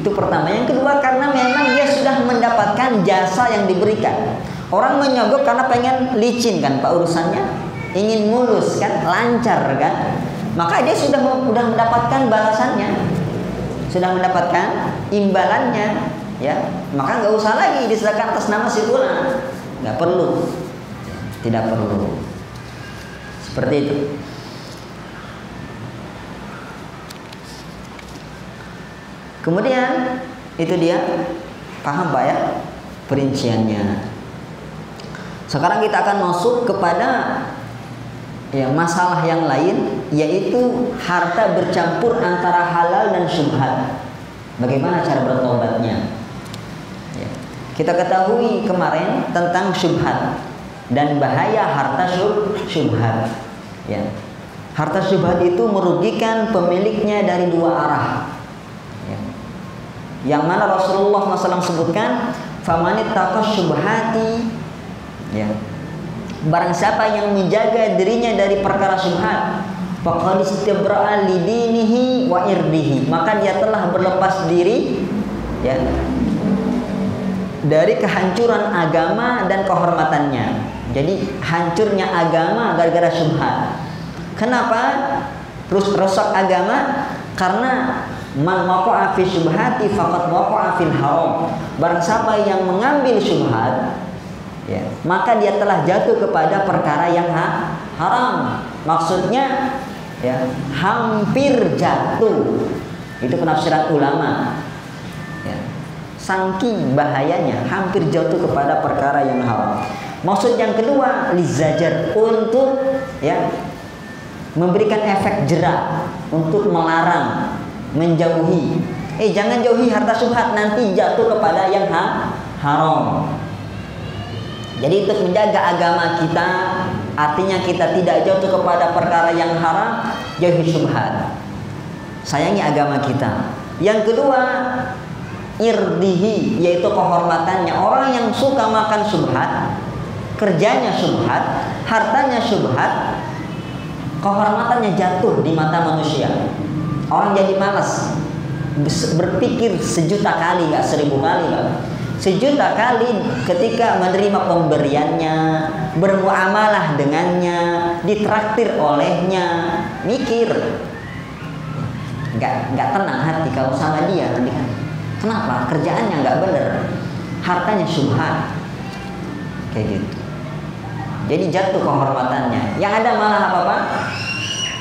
Itu pertama. Yang kedua, karena memang dia sudah mendapatkan jasa yang diberikan. Orang menyogok karena pengen licin kan Pak urusannya, ingin mulus kan, lancar kan, maka dia sudah mendapatkan balasannya, sudah mendapatkan imbalannya, ya. Maka nggak usah lagi disedekahkan atas nama si fulan, nggak perlu, tidak perlu, seperti itu. Kemudian itu dia, paham Pak ya perinciannya. Sekarang kita akan masuk kepada, ya, masalah yang lain, yaitu harta bercampur antara halal dan syubhat. Bagaimana cara bertobatnya? Ya. Kita ketahui kemarin tentang syubhat dan bahaya harta syubhat. Ya. Harta syubhat itu merugikan pemiliknya dari dua arah. Ya. Yang mana Rasulullah SAW sebutkan, "Famanittaqa syubhati." Ya. Barang siapa yang menjaga dirinya dari perkara syubhat, faqad istabra'a li dinihi wa irdihi, maka dia telah berlepas diri, ya, dari kehancuran agama dan kehormatannya. Jadi hancurnya agama gara-gara syubhat. Kenapa rusak agama? Karena man waqa'a fi syubhati faqad waqa'a fil haram. Barang siapa yang mengambil syubhat, ya, maka dia telah jatuh kepada perkara yang haram. Maksudnya, ya, hampir jatuh. Itu penafsiran ulama, ya. Saking bahayanya, hampir jatuh kepada perkara yang haram. Maksud yang kedua, lizajar, untuk, ya, memberikan efek jerak, untuk melarang, menjauhi. Jangan jauhi harta syubhat, nanti jatuh kepada yang haram. Jadi untuk menjaga agama kita, artinya kita tidak jatuh kepada perkara yang haram, jauhi syubhat. sayangi agama kita. Yang kedua, irdihi, yaitu kehormatannya. Orang yang suka makan syubhat, kerjanya syubhat, hartanya syubhat, kehormatannya jatuh di mata manusia. Orang jadi malas berpikir 1.000.000 kali, nggak 1.000 kali, nggak 1.000.000 kali ketika menerima pemberiannya, bermuamalah dengannya, ditraktir olehnya, mikir, nggak tenang hati kalau sama dia nanti kan. Kenapa? Kerjaannya nggak bener, hartanya syubhat, kayak gitu. Jadi jatuh kehormatannya. Yang ada malah apa?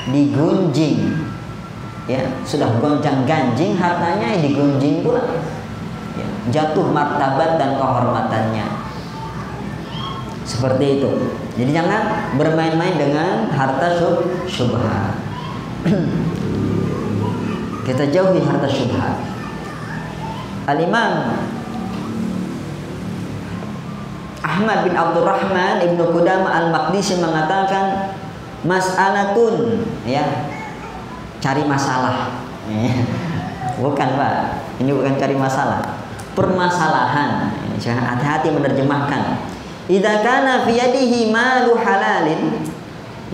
Digunjing. Ya, sudah gonjang ganjing hartanya, digunjing pula. Ya, jatuh martabat dan kehormatannya. Seperti itu. Jadi jangan bermain-main dengan harta syubhat. Kita jauhi harta syubhat. Al-Imam Ahmad bin Abdurrahman Ibnu Qudamah Al-Maqdisi mengatakan mas'alatun, ya, cari masalah. Bukan, Pak. Ini bukan cari masalah. Permasalahan. Jangan hati-hati menerjemahkan. Idza kana fi yadihi malu halalin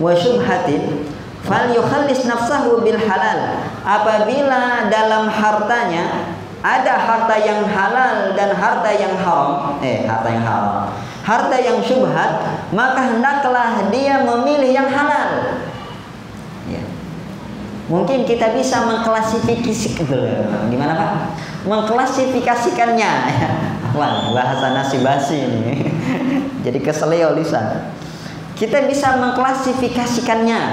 wa syubhatin falyukhallis nafsahu bil halal. Apabila dalam hartanya ada harta yang halal dan harta yang haram, harta yang syubhat, maka hendaklah dia memilih yang halal. Ya. Mungkin kita bisa mengklasifikasikan, gimana Pak? Mengklasifikasikannya. Wah, bahasa nasi basi ini. Jadi keseleo lisan. Kita bisa mengklasifikasikannya.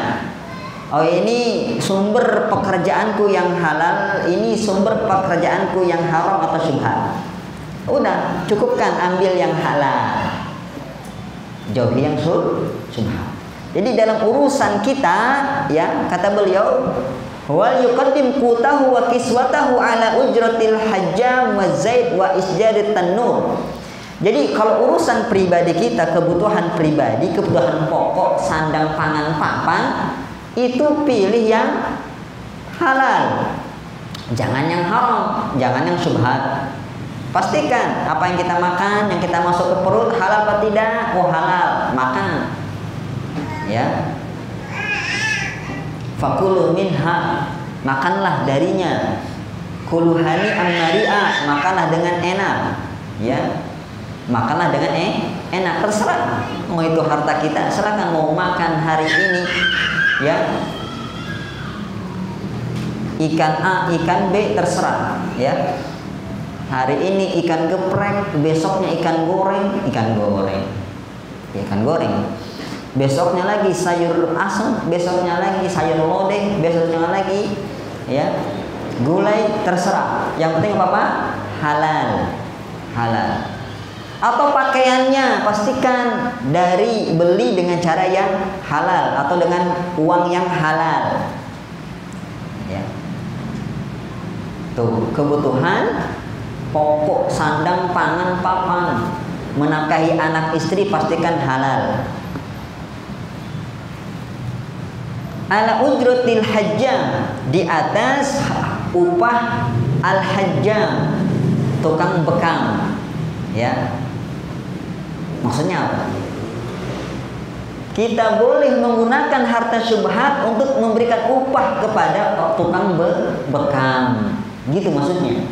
Oh, ini sumber pekerjaanku yang halal, ini sumber pekerjaanku yang haram atau syubhat. Udah, cukupkan ambil yang halal, jauhi yang syubhat. Jadi dalam urusan kita, ya, kata beliau, wal yuqaddim qutahu wa kiswatahu ala ujratil hajjam wa zaid wa isjarit tanur. Jadi kalau urusan pribadi kita, kebutuhan pribadi, kebutuhan pokok, sandang, pangan, papan, itu pilih yang halal, jangan yang haram, jangan yang syubhat. Pastikan apa yang kita makan, yang kita masuk ke perut halal atau tidak. Oh, halal, makan, ya. Fakulu minha, makanlah darinya. Kuluhani amari'a, makanlah dengan enak, ya. Makanlah dengan enak, terserah. Mau itu harta kita, serahkan. Mau makan hari ini, ya, ikan A, ikan B, terserah, ya. Hari ini ikan geprek, besoknya ikan goreng. Besoknya lagi sayur asem, besoknya lagi sayur lodeh, besoknya lagi, ya, gulai, terserah. Yang penting apa, Pak? Halal. Atau pakaiannya pastikan dari beli dengan cara yang halal atau dengan uang yang halal. Ya. Tuh, kebutuhan pokok, sandang, pangan, papan, menafkahi anak istri pastikan halal. Ala ujratil hajjam, di atas upah al-hajjam, tukang bekam, ya. Maksudnya apa? Kita boleh menggunakan harta syubhat untuk memberikan upah kepada tukang bekam, gitu maksudnya.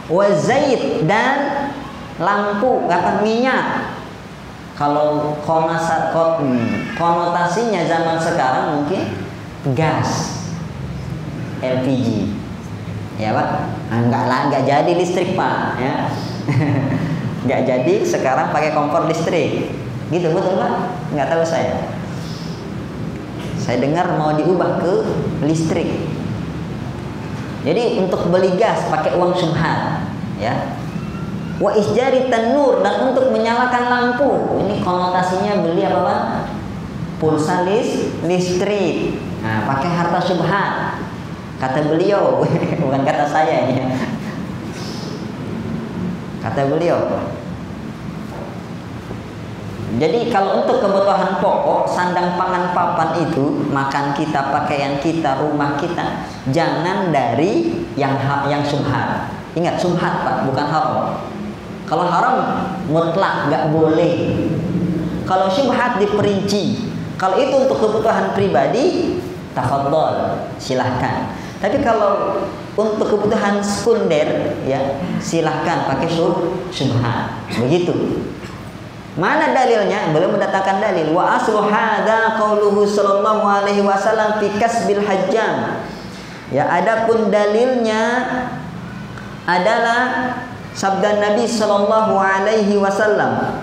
Wa zait, dan lampu, kata minyak. Kalau konotasinya zaman sekarang mungkin gas, LPG, ya Pak. Enggak jadi listrik, Pak, ya. Nggak jadi sekarang pakai kompor listrik, gitu, betul Pak? Nggak tahu saya dengar mau diubah ke listrik. Jadi untuk beli gas pakai uang syubhat, ya. Wa isjari tanur, dan untuk menyalakan lampu, ini konotasinya beli apa Pak? Pulsa listrik. Nah, pakai harta syubhat, kata beliau. Bukan kata saya ini. Kata beliau, Jadi kalau untuk kebutuhan pokok, sandang pangan papan itu, makan kita, pakaian kita, rumah kita, jangan dari yang subhat. Ingat, subhat Pak, bukan haram. Kalau haram mutlak nggak boleh. Kalau syubhat diperinci. Kalau itu untuk kebutuhan pribadi, tafadhol, silahkan. Tapi kalau untuk kebutuhan sekunder, ya silahkan pakai syubhat. Begitu. Mana dalilnya? Belum mendatangkan dalil. Wa aslu hadza qauluhu sallallahu alaihi wasallam fi kasbil hajjam. Ya, adapun dalilnya adalah sabda Nabi sallallahu alaihi wasallam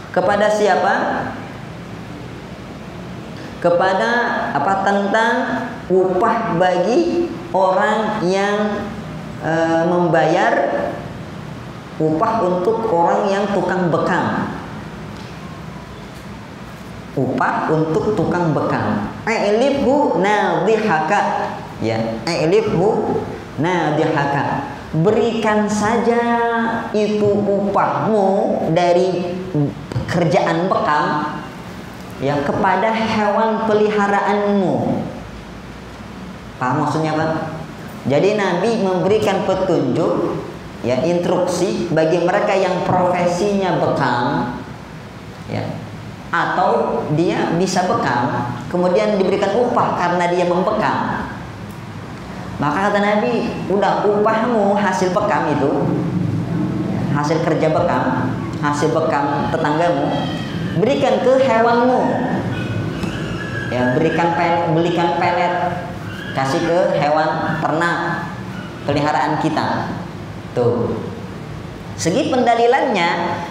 kepada siapa? Kepada tentang upah bagi orang yang membayar upah untuk orang yang tukang bekam. Upah untuk tukang bekam. I'lifhu nadhihaka. Ya, i'lifhu nadhihaka. Berikan saja itu upahmu dari kerjaan bekam ya kepada hewan peliharaanmu. Paham maksudnya Pak? Jadi Nabi memberikan petunjuk, ya, instruksi bagi mereka yang profesinya bekam, ya, atau dia bisa bekam kemudian diberikan upah karena dia membekam. Maka kata Nabi, udah upahmu hasil bekam itu, hasil kerja bekam, hasil bekam tetanggamu, berikan ke hewanmu. Ya, belikan pelet, kasih ke hewan ternak peliharaan kita. Tuh. Segi pendalilannya,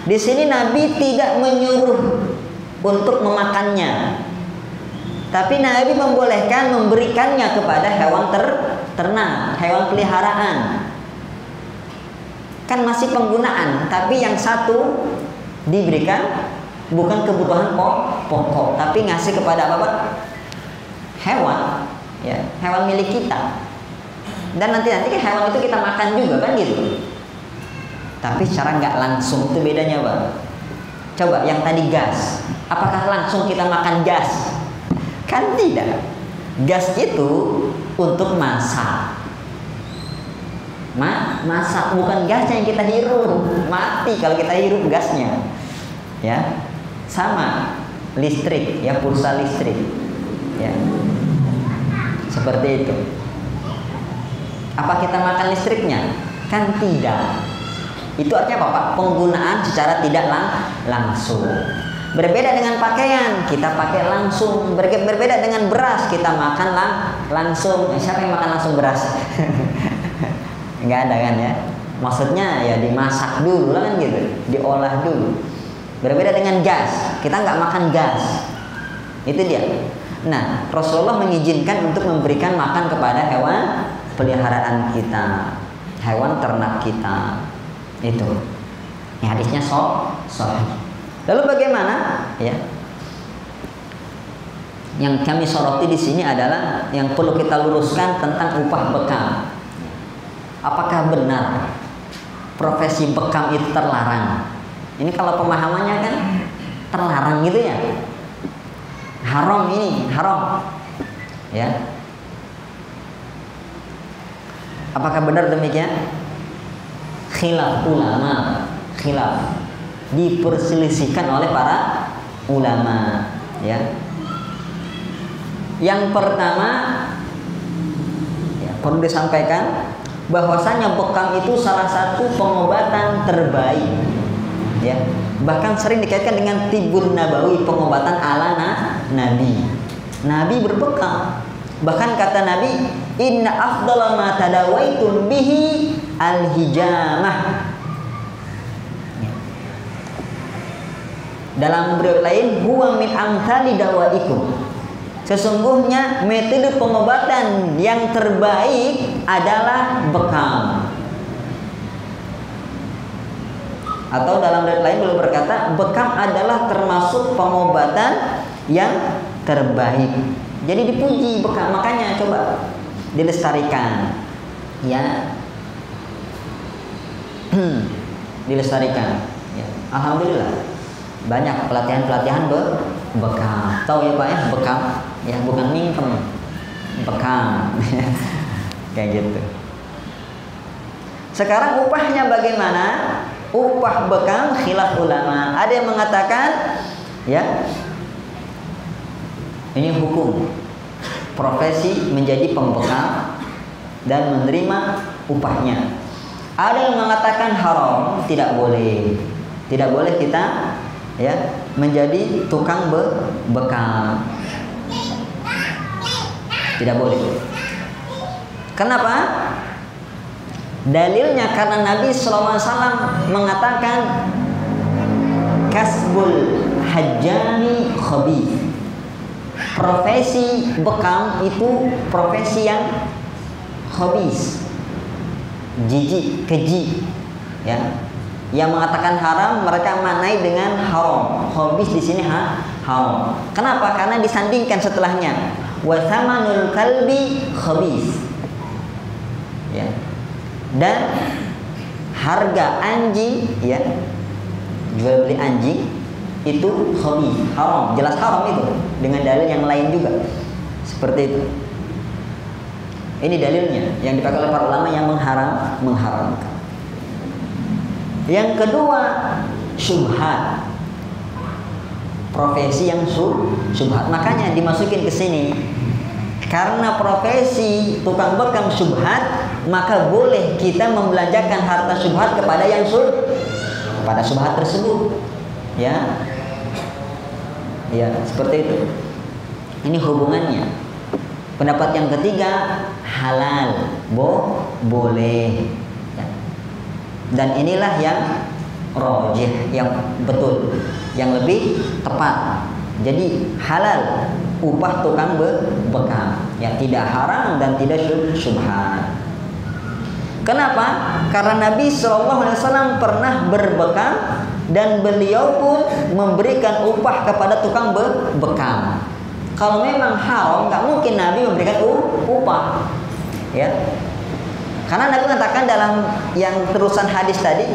di sini Nabi tidak menyuruh untuk memakannya. Tapi Nabi membolehkan memberikannya kepada hewan ternak, hewan peliharaan. Kan masih penggunaan, tapi yang satu diberikan bukan kebutuhan pokok, tapi ngasih kepada apa? Hewan, ya, hewan milik kita. Dan nanti kan hewan itu kita makan juga kan gitu. Tapi secara nggak langsung, itu bedanya Pak. Coba yang tadi gas, apakah langsung kita makan gas? Kan tidak. Gas itu untuk masak. Masak, bukan gasnya yang kita hirup. Mati kalau kita hirup gasnya. Ya, sama listrik, ya, pulsa listrik, ya, seperti itu. Apa kita makan listriknya? Kan tidak. Itu artinya apa Pak? Penggunaan secara tidak langsung. Berbeda dengan pakaian, kita pakai langsung. Berbeda dengan beras, kita makan langsung. Siapa yang makan langsung beras? Nggak ada kan ya? Maksudnya ya dimasak dulu lah kan gitu, diolah dulu. Berbeda dengan gas, kita nggak makan gas. Itu dia. Nah, Rasulullah mengizinkan untuk memberikan makan kepada hewan peliharaan kita, hewan ternak kita. Itu. Ini hadisnya sahih. Lalu bagaimana? Ya. Yang kami soroti di sini adalah yang perlu kita luruskan tentang upah bekam. Apakah benar profesi bekam itu terlarang? Ini kalau pemahamannya kan terlarang gitu ya. Haram ini, haram. Ya. Apakah benar demikian? Khilaf ulama, khilaf. Diperselisihkan oleh para ulama, ya. Yang pertama, ya, perlu disampaikan bahwasanya bekam itu salah satu pengobatan terbaik, ya. Bahkan sering dikaitkan dengan tibun nabawi, pengobatan ala Nabi. Nabi berbekam. Bahkan kata Nabi, inna afdala ma tadawaitum bihi al-hijamah. Dalam riwayat lain, huwa min amthali dawaikum. Sesungguhnya metode pengobatan yang terbaik adalah bekam. Atau dalam riwayat lain beliau berkata, bekam adalah termasuk pengobatan yang terbaik. Jadi dipuji bekam, makanya coba dilestarikan, ya. Dilestarikan, ya. Alhamdulillah. banyak pelatihan-pelatihan bekam. Tahu ya Pak ya, bekam ya, bukan mingkem, bekam. Kayak gitu. Sekarang upahnya bagaimana? Upah bekam khilaf ulama. Ada yang mengatakan ya, ini hukum profesi menjadi pembekam dan menerima upahnya. Ada yang mengatakan haram, tidak boleh. Tidak boleh kita ya menjadi tukang bekam. Tidak boleh. Kenapa? Dalilnya karena Nabi SAW mengatakan kasbul hajjami khabith. Profesi bekam itu profesi yang khabith, jijik, keji, ya. Yang mengatakan haram mereka maknai dengan haram. Khabith di sini haram. Kenapa? Karena disandingkan setelahnya. Wa thamanul kalbi khabith. Ya. Dan harga anjing, ya, jual beli anjing itu khabith, haram, jelas haram itu, dengan dalil yang lain juga seperti itu. Ini dalilnya yang dipakai oleh para ulama yang mengharamkan. Yang kedua, syubhat, profesi yang syubhat, makanya dimasukin ke sini. Karena profesi tukang bekam syubhat, maka boleh kita membelanjakan harta syubhat kepada yang pada syubhat tersebut. Ya, ya seperti itu. Ini hubungannya. Pendapat yang ketiga, halal, boleh. Ya. Dan inilah yang rajih, yang betul, yang lebih tepat. Jadi halal upah tukang bekam, yang tidak haram dan tidak syubhat. Kenapa? Karena Nabi SAW pernah berbekam dan beliau pun memberikan upah kepada tukang bekam. Kalau memang haram, nggak mungkin Nabi memberikan upah, ya. Karena Nabi mengatakan dalam yang terusan hadis tadi,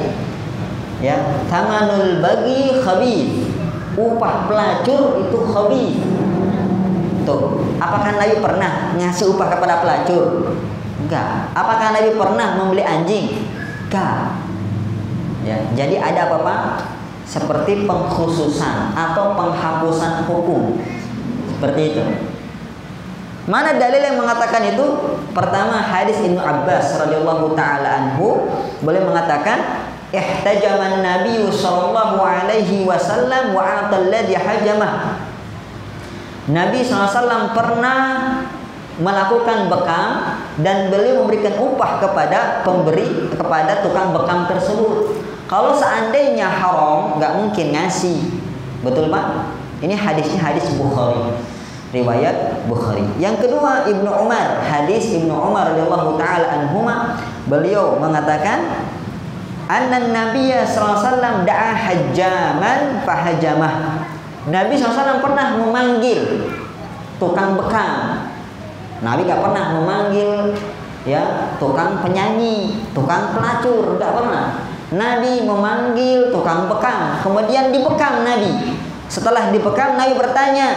ya, tamanul bagi khabith, upah pelacur itu khabith. Tuh, apakah Nabi pernah ngasih upah kepada pelacur? Enggak. Apakah Nabi pernah membeli anjing? Enggak. Ya, jadi ada apa-apa seperti pengkhususan atau penghapusan hukum. Seperti itu. Mana dalil yang mengatakan itu? Pertama, hadis Ibnu Abbas radhiyallahu taala anhu, boleh mengatakan ihtajaman Nabi sallallahu alaihi wasallam wa atal ladzi hajamah. Nabi SAW pernah melakukan bekam dan beliau memberikan upah kepada pemberi, kepada tukang bekam tersebut. Kalau seandainya haram, nggak mungkin ngasih. Betul Pak? Ini hadisnya hadis Bukhari, riwayat Bukhari. Yang kedua, Ibnu Umar, hadis Ibnu Umar radhiyallahu taala anhuma, beliau mengatakan anna Nabiyya sallallahu alaihi wasallam da'a hajjaman fahajamah. Nabi SAW pernah memanggil tukang bekam. Nabi gak pernah memanggil ya tukang penyanyi, tukang pelacur, gak pernah. Nabi memanggil tukang bekam, kemudian dibekam Nabi. Setelah dibekam, Nabi bertanya,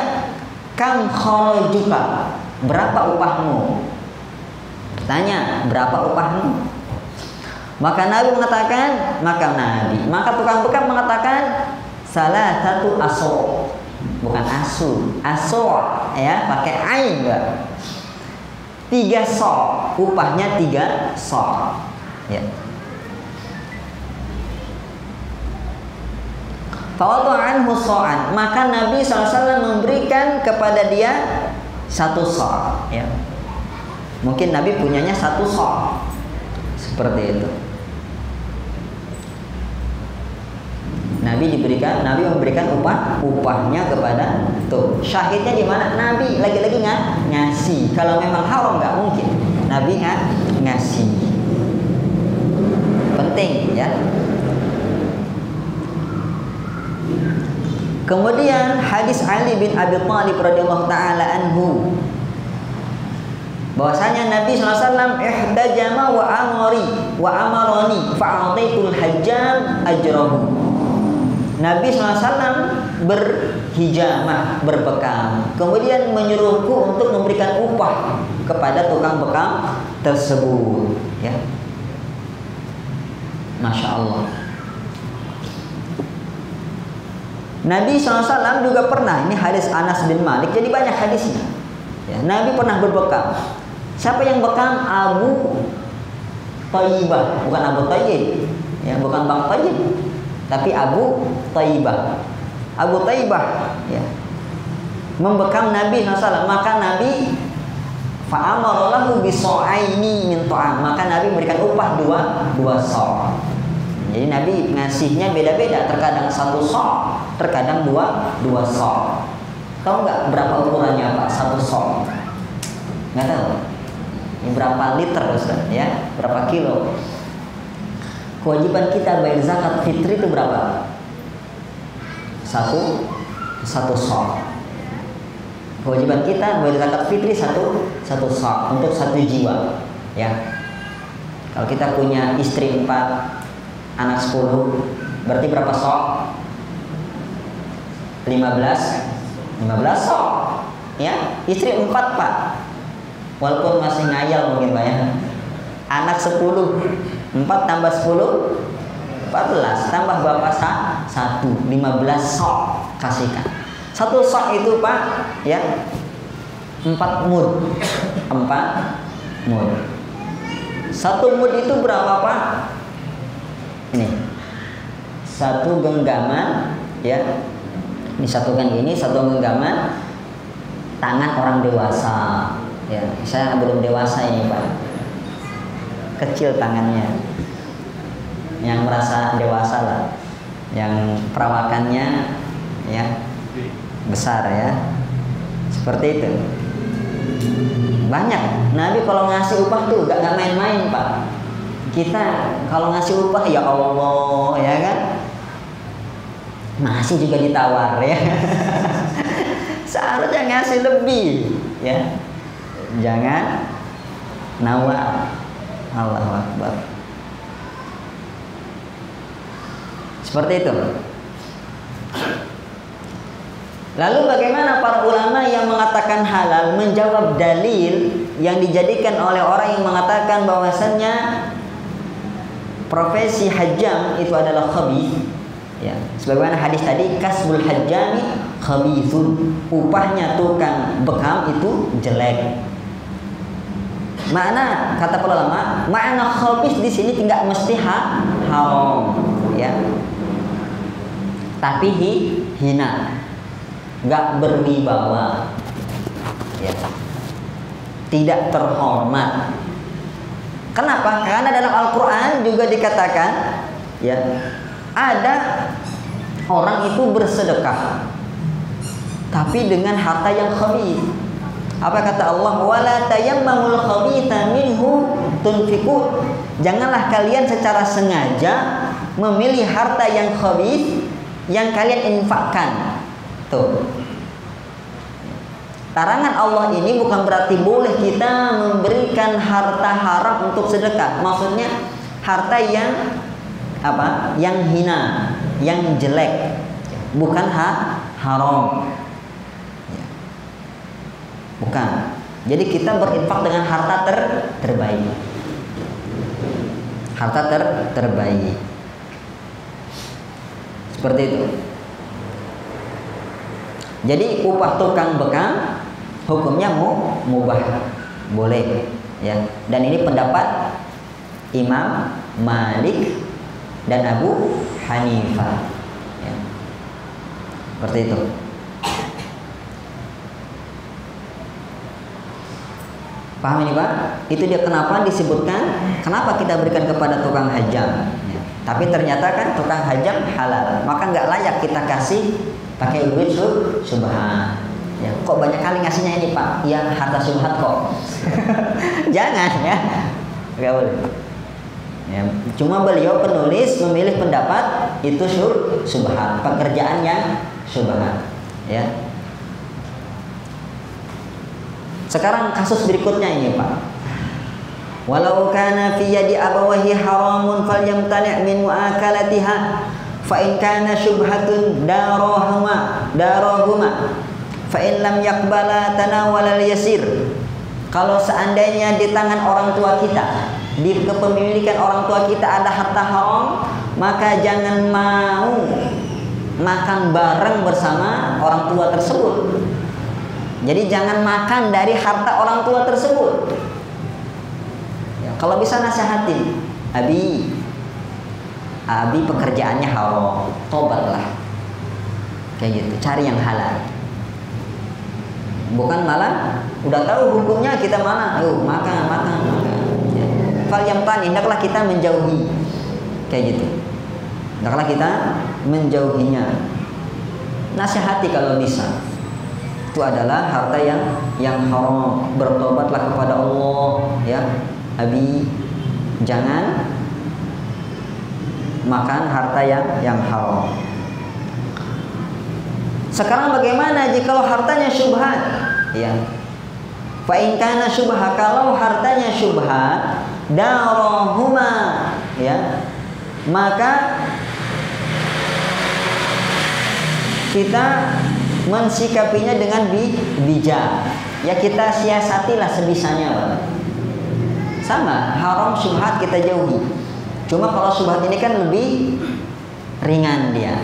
kam kharajuka, berapa upahmu? Bertanya, berapa upahmu? Maka Nabi mengatakan, maka tukang bekam mengatakan, salah satu aso, bukan aso ya, pakai ain enggak. 3 so, upahnya 3 so. Ya. Fawadu'an huso'an, maka Nabi SAW memberikan kepada dia 1 so. Ya. Mungkin Nabi punyanya 1 so, seperti itu. Nabi memberikan upahnya kepada tuh. Syahidnya di mana? Nabi lagi-lagi ngasih. Kalau memang haram nggak mungkin Nabi ngasih. Penting ya. Kemudian hadis Ali bin Abi Thalib radhiyallahu taala anhu, bahwasanya Nabi SAW ihdajama wa amarani fa'ataitul hajjam ajrahu. Nabi SAW berhijamah, berbekam, kemudian menyuruhku untuk memberikan upah kepada tukang bekam tersebut. Ya, Masya Allah. Nabi SAW juga pernah, ini hadis Anas bin Malik, jadi banyak hadisnya. Ya, Nabi pernah berbekam. Siapa yang bekam? Abu Thayyibah, bukan Abu Thayyib, ya, bukan Bang Thayyib, tapi Abu Thayyibah. Abu Thayyibah, ya, membekam Nabi SAW. Maka Nabi fa'amara lahu biso'aini min ta'am, maka Nabi memberikan upah dua so'. Jadi Nabi ngasihnya beda-beda, terkadang 1 so', terkadang dua so'. Tahu nggak berapa ukurannya Pak 1 so'? Nggak tahu. Ini berapa liter Ustaz, ya? Berapa kilo? Kewajiban kita bayar zakat fitri itu berapa? Satu so'. Kewajiban kita bayar zakat fitri satu so' untuk 1 jiwa, ya. Kalau kita punya istri 4, anak 10, berarti berapa so'? 15 so', ya. Istri 4 Pak, walaupun masih ngayal mungkin Pak, ya. Anak 10, 4 tambah 10, 14, tambah bapak 1, 15 so' kasihkan. 1 so' itu Pak, ya, 4 mud. 4 mud. 1 mud itu berapa Pak? Ini 1 genggaman, ya. Ini 1 kan ini 1 genggaman tangan orang dewasa, ya. Saya belum dewasa ini Pak, kecil tangannya. Yang merasa dewasa lah, yang perawakannya, ya, besar, ya, seperti itu. Banyak. Nabi kalau ngasih upah tuh gak main-main Pak. Kita kalau ngasih upah, ya Allah, ya kan, masih juga ditawar, ya. Seharusnya ngasih lebih, ya, jangan nawar. Allahu Akbar. Seperti itu. Lalu bagaimana para ulama yang mengatakan halal menjawab dalil yang dijadikan oleh orang yang mengatakan bahwasannya profesi hajjam itu adalah khabith, ya. Sebagaimana hadis tadi, kasbul hajjami khabithun, upahnya tukang bekam itu jelek. Makna kata para ulama, makna khabith di sini tidak mesti haram, ya. Tapi hina, nggak berwibawa, ya, tidak terhormat. Kenapa? Karena dalam Al-Quran juga dikatakan, ya, ada orang itu bersedekah tapi dengan harta yang khabith. Apa kata Allah? Wala tayammamul khabitha minhu tunfikun. Janganlah kalian secara sengaja memilih harta yang khabith yang kalian infakkan. Tuh. Larangan Allah ini bukan berarti boleh kita memberikan harta haram untuk sedekah. Maksudnya harta yang apa? Yang hina, yang jelek, bukan haram. Bukan. Jadi kita berinfak dengan harta terbaik. Harta terbaik. Seperti itu. Jadi upah tukang bekam hukumnya mubah, boleh, ya. Dan ini pendapat Imam Malik dan Abu Hanifah, ya. Seperti itu. Paham ini Pak? Itu dia kenapa disebutkan, kenapa kita berikan kepada tukang hajam, ya. Tapi ternyata kan tukang hajam halal, maka nggak layak kita kasih pakai duit subhan. Ya, kok banyak kali ngasihnya ini Pak? Ya, harta subhat kok. Jangan, ya, nggak boleh. Ya, cuma beliau penulis memilih pendapat itu subhan, pekerjaan yang subhan, ya. Sekarang kasus berikutnya ini Pak. Walau kana fi yadi abawahi haramun falyamtani' min mu'akalatiha fa in kana syubhatun darahuma fa in lam yaqbala tanawala al-yasir. Kalau seandainya di tangan orang tua kita, di kepemilikan orang tua kita ada harta haram, maka jangan mau makan bareng bersama orang tua tersebut. Jadi jangan makan dari harta orang tua tersebut. Ya, kalau bisa nasihatin, Abi pekerjaannya haram, tobatlah. Kayak gitu, cari yang halal. Bukan malah udah tahu hukumnya kita malah makan. Ya. Fal yang tani, hendaklah kita menjauhi. Kayak gitu. Hendaklah kita menjauhinya. Nasihati kalau bisa. Itu adalah harta yang haram. Bertobatlah kepada Allah, ya. Abi, jangan makan harta yang haram. Sekarang bagaimana jika hartanya syubhat? Ya. Fa in kana syubha, kalau hartanya syubhat, darahuma, ya. Maka kita mensikapinya dengan bijak. Ya, kita siasatilah sebisanya, Pak. Sama, haram syubhat kita jauhi. Cuma kalau syubhat ini kan lebih ringan dia.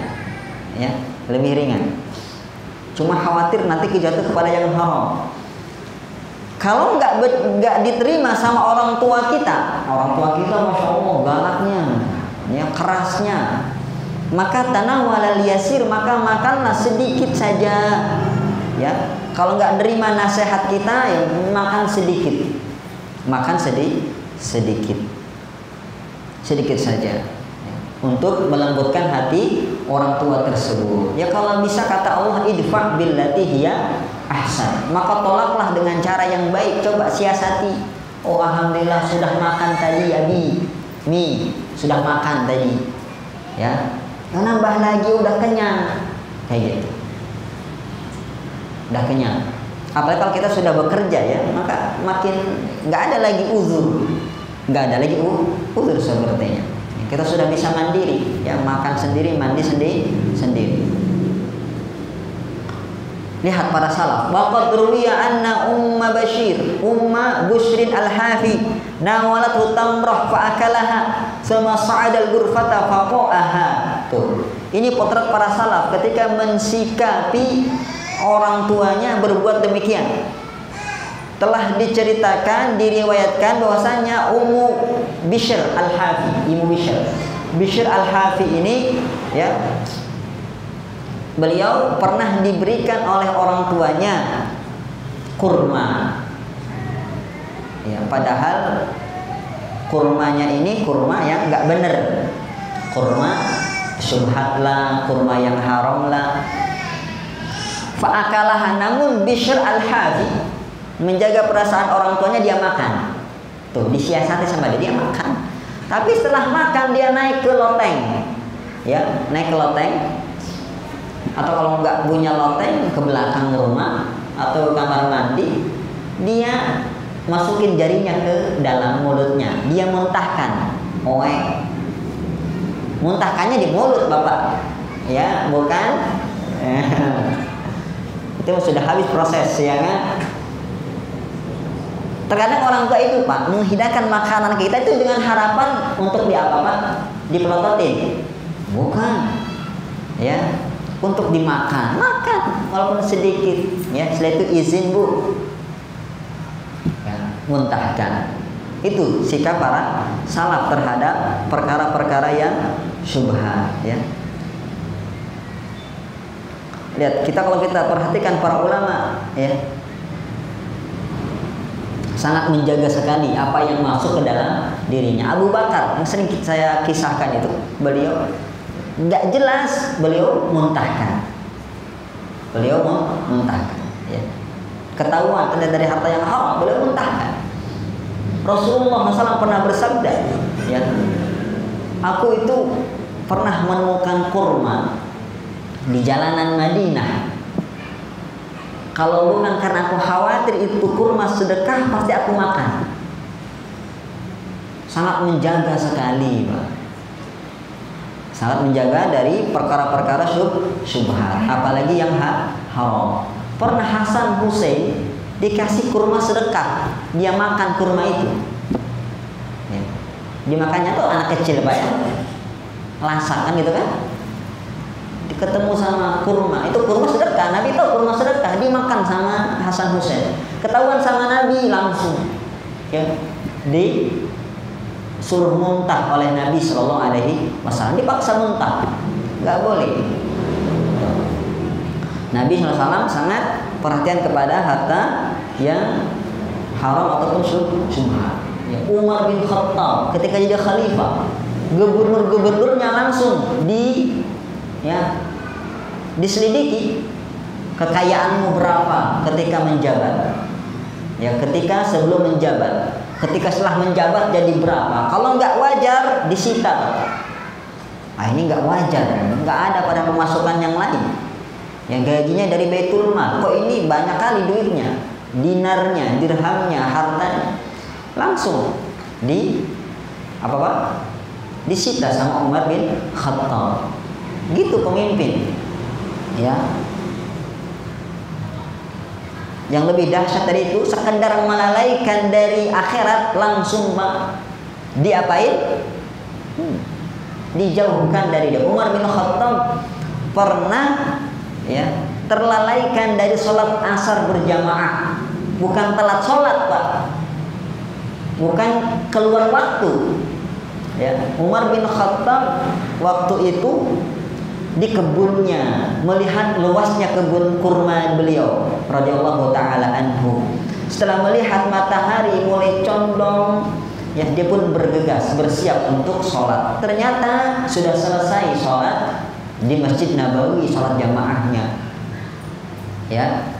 Ya, lebih ringan. Cuma khawatir nanti kejatuh kepada yang haram. Kalau nggak diterima sama orang tua kita masya Allah galaknya, ya kerasnya, maka tanawwal al-yasir, maka makanlah sedikit saja, ya. Kalau nggak terima nasihat kita, ya makan sedikit, sedikit saja. Untuk melembutkan hati orang tua tersebut. Ya kalau bisa kata Allah, idfa' billati hiya ahsan. Maka tolaklah dengan cara yang baik. Coba siasati. Oh alhamdulillah sudah makan tadi Abi. Sudah makan tadi. Ya. Nambah lagi udah kenyang. Kayak gitu. Udah kenyang. Apalagi kalau kita sudah bekerja ya, maka makin nggak ada lagi uzur. Nggak ada lagi uzur sepertinya. Kita sudah bisa mandiri, ya makan sendiri, mandi sendiri. Lihat para salaf. Waqad ruwiya anna Umma Bushrin al-Hafi nawalathu tamrah fa akalaha sama sa'ada al-ghurfata faqaha. Tuh. Ini potret para salaf ketika mensikapi orang tuanya berbuat demikian. Telah diceritakan, diriwayatkan bahwasanya Ummu Bishr al-Hafi, Bishr al-Hafi ini, ya, beliau pernah diberikan oleh orang tuanya kurma. Ya, padahal kurmanya ini kurma yang nggak bener, kurma syubhat lah, kurma yang haram lah. Fa'akalaha, namun Bishr al-Hafi menjaga perasaan orang tuanya, dia makan. Tuh, disiasati sama dia makan. Tapi setelah makan dia naik ke loteng. Ya, naik ke loteng. Atau kalau nggak punya loteng, ke belakang rumah atau kamar mandi, dia masukin jarinya ke dalam mulutnya. Dia muntahkan. Muntahkannya di mulut, Bapak. Ya, bukan? Itu sudah habis proses, ya kan? Terkadang orang tua itu, Pak, menghidangkan makanan kita itu dengan harapan untuk dipelototin. Bukan. Ya, untuk dimakan. Makan walaupun sedikit. Ya, setelah itu izin, Bu. Ya, muntahkan. Itu sikap para salaf terhadap perkara-perkara yang syubhat, ya. Lihat, kalau kita perhatikan para ulama, ya, sangat menjaga sekali apa yang masuk ke dalam dirinya. Abu Bakar yang sering saya kisahkan itu, beliau nggak jelas, beliau muntahkan. Ya. Ketahuan dari harta yang haram, beliau muntahkan. Rasulullah SAW pernah bersabda, ya, aku itu pernah menemukan kurma di jalanan Madinah. Kalau bukan karena aku khawatir itu kurma sedekah, pasti aku makan. Sangat menjaga sekali, Pak. sangat menjaga dari perkara-perkara syubhat, apalagi yang haram. Pernah Hasan Hussein dikasih kurma sedekah, dia makan kurma itu. Ya. Dimakannya tuh anak kecil Pak ya, lasak kan gitu kan. Ketemu sama kurma, itu kurma sedekah. Nabi tahu kurma sedekah, dimakan sama Hasan Hussein. Ketahuan sama Nabi langsung, ya, disuruh muntah oleh Nabi Shallallahu Alaihi Wasallam. Dipaksa muntah, nggak boleh. Nabi SAW sangat perhatian kepada harta yang haram ataupun syubhat. Ya, Umar bin Khattab ketika jadi khalifah, gubernur-gubernurnya langsung diselidiki, kekayaanmu berapa ketika menjabat, ya, ketika sebelum menjabat, ketika setelah menjabat jadi berapa. Kalau nggak wajar disita. Ini nggak wajar, nggak ada pada pemasukan yang lain. Yang gajinya dari Baitul Mal, kok ini banyak kali duitnya, dinarnya, dirhamnya, hartanya, langsung disita sama Umar bin Khattab. Gitu pemimpin. Ya. Yang lebih dahsyat dari itu, sekedar melalaikan dari akhirat langsung diapain? Dijauhkan dari dia. Umar bin Khattab pernah terlalaikan dari sholat asar berjamaah, bukan telat sholat Pak, bukan keluar waktu. Ya. Umar bin Khattab waktu itu di kebunnya, melihat luasnya kebun kurma beliau radhiyallahu taala anhu. Setelah melihat matahari mulai condong, ya, dia pun bergegas bersiap untuk sholat. Ternyata sudah selesai sholat di Masjid Nabawi, sholat jamaahnya. Ya,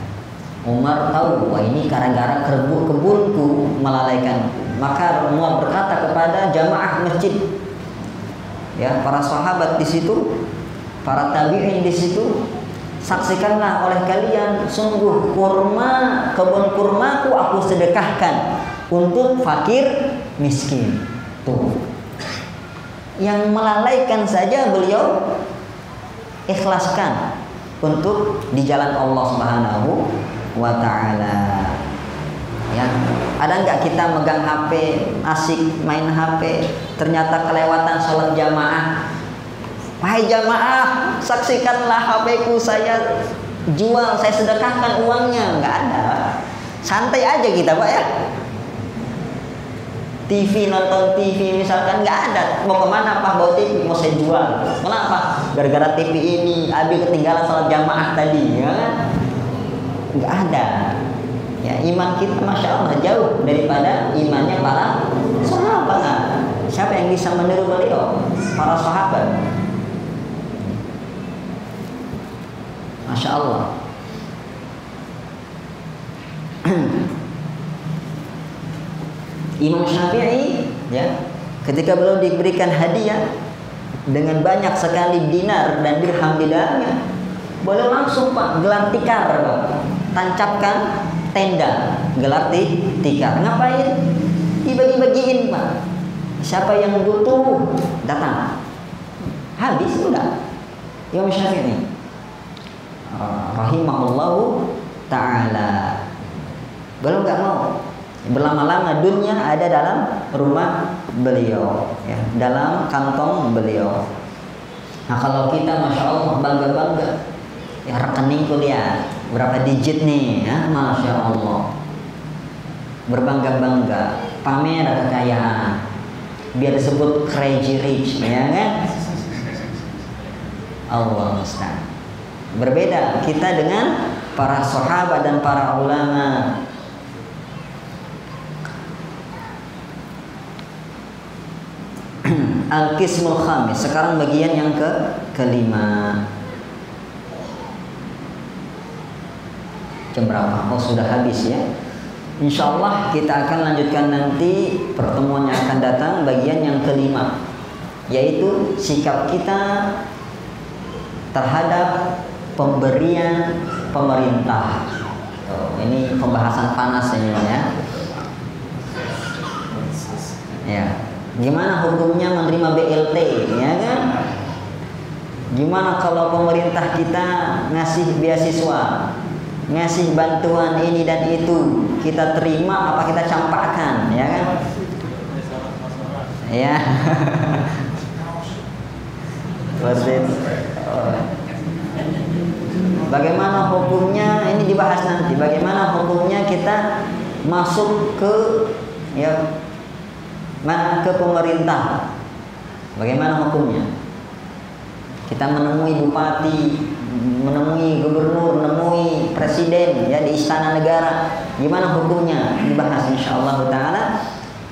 Umar tahu, wah ini gara-gara kebunku melalaikanku. Maka Umar berkata kepada jamaah masjid, ya, para sahabat di situ, para tabi'in di situ, saksikanlah oleh kalian, sungguh kebun kurmaku aku sedekahkan untuk fakir miskin. Tuh, yang melalaikan saja beliau ikhlaskan untuk di jalan Allah Subhanahu wa taala. Ya, ada nggak kita megang HP, asik main HP, ternyata kelewatan sholat jamaah? Wahai jamaah, saksikanlah HP-ku, saya jual, saya sedekahkan uangnya. Nggak ada, santai aja kita Pak ya. TV, nonton TV misalkan, nggak ada. Mau kemana Pak? Bawa TV, mau saya jual. Kenapa? Gara-gara TV ini Abi ketinggalan sholat jamaah tadi, ya kan? Nggak ada. Ya, iman kita Masya Allah jauh daripada imannya para sahabat. Siapa yang bisa meniru beliau? Para sahabat. Masya Allah. Imam Syafi'i, ya, ketika beliau diberikan hadiah dengan banyak sekali dinar dan dirham di dalamnya, beliau langsung Pak gelar tikar Pak, tancapkan tenda, gelar tikar. Ngapain? Dibagi-bagiin Pak. Siapa yang butuh datang. Habis sudah. Imam Syafi'i rahimahullahu ta'ala, beliau nggak mau berlama-lama dunia ada dalam rumah beliau, ya, dalam kantong beliau. Nah kalau kita Masya Allah bangga-bangga, ya, rekeningku lihat berapa digit nih, ya, Masya Allah, berbangga-bangga, pamer kekayaan, biar disebut crazy rich, ya kan? Allah musta'an. Berbeda kita dengan para sahabat dan para ulama. Al-Qismul Khamis, sekarang bagian yang kelima. Jam berapa? Oh sudah habis ya. Insya Allah kita akan lanjutkan nanti pertemuan yang akan datang bagian yang kelima, yaitu sikap kita terhadap pemberian pemerintah. Ini pembahasan panas ini ya. Ya, gimana hukumnya menerima BLT, ya kan? Gimana kalau pemerintah kita ngasih beasiswa, ngasih bantuan ini dan itu, kita terima apa kita campakkan, ya kan? Ya. Seperti itu. Bagaimana hukumnya, ini dibahas nanti. Bagaimana hukumnya kita masuk ke ke pemerintah? Bagaimana hukumnya? Kita menemui bupati, menemui gubernur, menemui presiden ya di istana negara. Gimana hukumnya? Dibahas insyaallah taala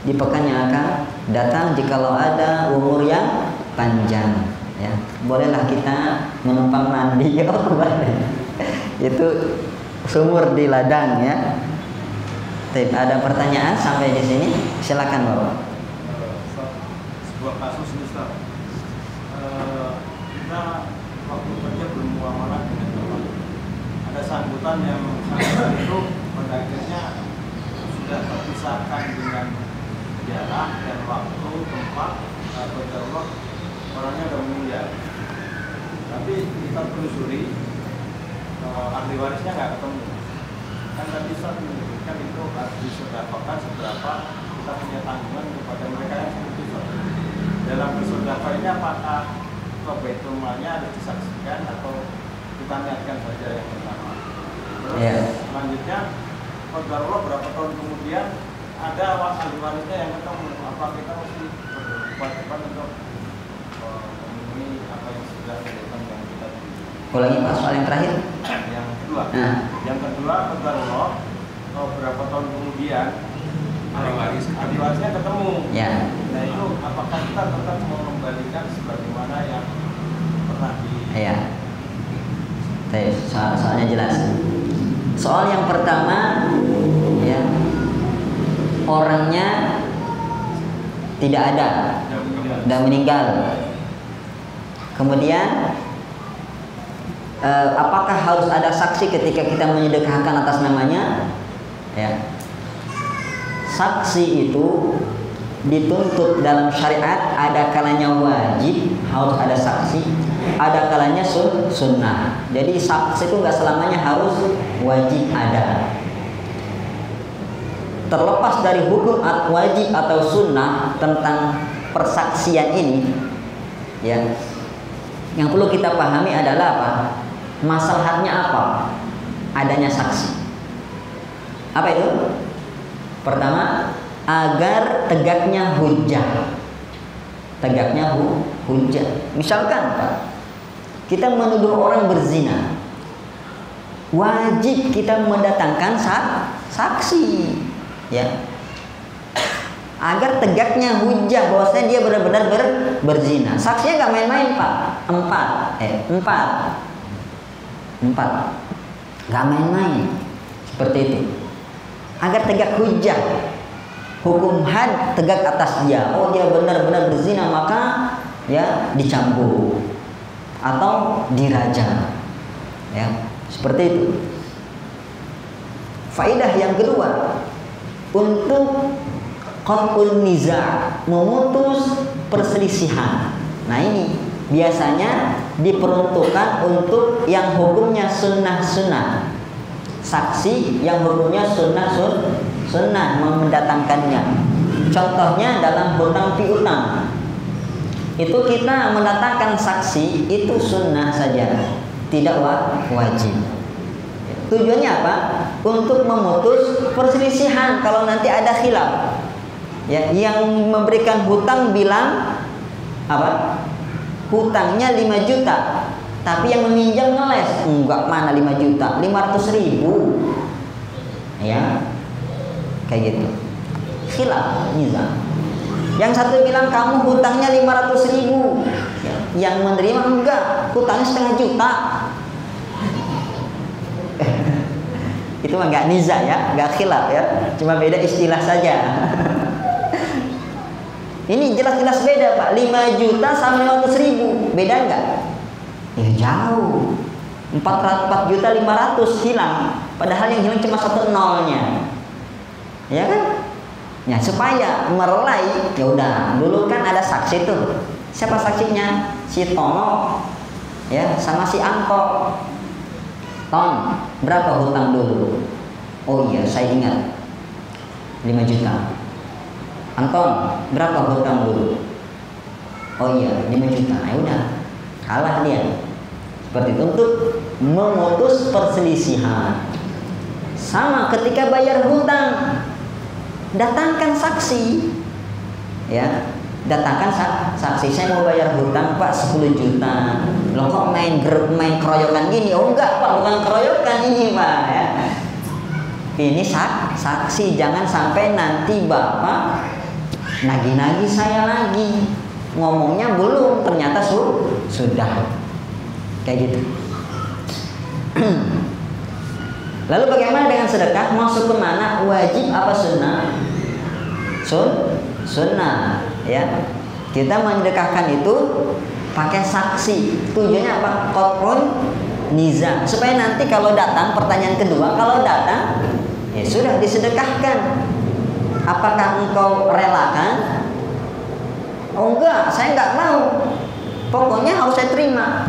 di pekan yang akan datang jikalau ada umur yang panjang. Ya, bolehlah kita menumpang mandi itu sumur di ladang ya. Ada pertanyaan sampai di sini? Silakan Bapak. Sebuah kasus Ustaz. Kita waktu kerja bermuamalah dengan teman. Ada sambutan yang sambutan itu pada akhirnya sudah terpisahkan dengan jarak dan waktu, tempat, berjarak. Orangnya udah meninggal, tapi kita telusuri ahli warisnya nggak ketemu. Kan tadi saya menyebutkan itu harus disedekahkan seberapa kita punya tanggungan kepada mereka yang seperti itu. Dalam bersedekah ini apakah ke Baitul Malnya harus disaksikan atau kita niatkan saja yang pertama? Terus selanjutnya, qadarullah berapa tahun kemudian ada ahli warisnya yang ketemu, apa kita mesti berkewajiban untuk apa yang sudah dilakukan yang kita ulangi Pak soal yang terakhir. Yang kedua, yang kedua qadarullah beberapa tahun kemudian ahli warisnya ketemu. Ya. Nah itu apakah kita tetap mau kembalikan sebagaimana yang pernah di? Ya. Soalnya jelas. Soal yang pertama, ya, orangnya tidak ada, sudah meninggal. Kemudian apakah harus ada saksi ketika kita menyedekahkan atas namanya? Ya. Saksi itu dituntut dalam syariat, ada kalanya wajib harus ada saksi, ada kalanya sunnah. Jadi saksi itu nggak selamanya harus wajib ada. Terlepas dari hukum wajib atau sunnah tentang persaksian ini, ya. Yang perlu kita pahami adalah apa? Maslahatnya apa? Adanya saksi. Apa itu? Pertama, agar tegaknya hujjah. Tegaknya hujjah. Misalkan, Pak, kita menuduh orang berzina. Wajib kita mendatangkan saksi, ya. Agar tegaknya hujjah bahwasanya dia benar-benar berzina. Saksinya nggak main-main Pak. Empat. Nggak main-main. Seperti itu. Agar tegak hujjah. Hukum had tegak atas dia. Oh dia benar-benar berzina, maka ya dicambuk atau dirajam. Ya, seperti itu. Faedah yang kedua, untuk qat'un niza', memutus perselisihan. Nah ini biasanya diperuntukkan untuk yang hukumnya sunnah-sunnah. Saksi yang hukumnya sunnah mendatangkannya. Contohnya dalam hutang piutang. Itu kita mendatangkan saksi itu sunnah saja, tidak wajib. Tujuannya apa? Untuk memutus perselisihan kalau nanti ada khilaf. Ya, yang memberikan hutang bilang apa? Hutangnya 5 juta, tapi yang meminjam ngeles, enggak, mana 5 juta, 500.000. Ya, kayak gitu. Khilaf nizam. Yang satu bilang kamu hutangnya 500.000, ya, yang menerima enggak, hutangnya 0,5 juta. Itu mah enggak niza ya, enggak khilaf ya, cuma beda istilah saja. Ini jelas-jelas beda Pak, 5 juta sama 500.000, beda enggak? Ya jauh. 4 juta 500 hilang, padahal yang hilang cuma 1 nolnya. Ya kan? Ya supaya merelai, ya udah dulu kan ada saksi tuh. Siapa saksinya? Si Tono ya sama si Angko. Ton, berapa hutang dulu? Oh iya, saya ingat 5 juta. Anton, berapa hutang dulu? Oh iya, 5 juta. Ya udah, kalah dia. Seperti itu untuk memutus perselisihan. Sama ketika bayar hutang, datangkan saksi. Ya, datangkan saksi. Saya mau bayar hutang Pak 10 juta. Loh kok main keroyokan gini? Oh enggak Pak, bukan keroyokan ini Pak ya. Ini saksi, jangan sampai nanti Bapak nagih-nagih saya lagi. Ngomongnya belum, ternyata sudah. Kayak gitu. Lalu bagaimana dengan sedekah? Masuk ke mana? Wajib apa sunnah? Sunnah, ya. Kita menyedekahkan itu pakai saksi. Tujuannya apa? Qat'un niza. Supaya nanti kalau datang pertanyaan kedua, kalau datang ya sudah disedekahkan. Apakah engkau relakan? Oh enggak, saya enggak mau. Pokoknya harus saya terima.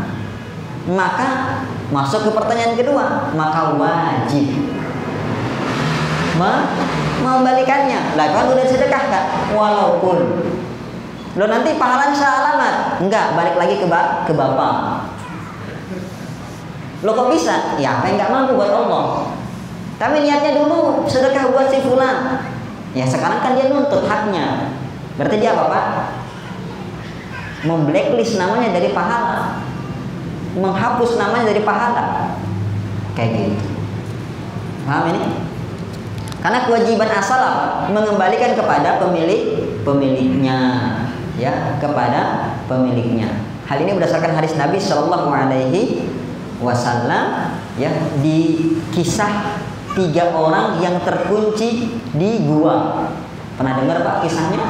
Maka masuk ke pertanyaan kedua, maka wajib membalikannya. Lah kan udah sedekahkan, walaupun lo nanti pahalanya sealamat, enggak, balik lagi ke bapak. Lo kok bisa? Ya apa yang enggak mampu buat Allah. Tapi niatnya dulu sedekah buat si fulan. Ya sekarang kan dia nuntut haknya. Berarti dia apa Pak? Memblacklist namanya dari pahala, menghapus namanya dari pahala. Kayak gitu. Paham ini? Karena kewajiban asal apa? Mengembalikan kepada pemiliknya, ya, kepada pemiliknya. Hal ini berdasarkan hadis Nabi Shallallahu Alaihi Wasallam, ya, di kisah 3 orang yang terkunci di gua. Pernah dengar Pak kisahnya?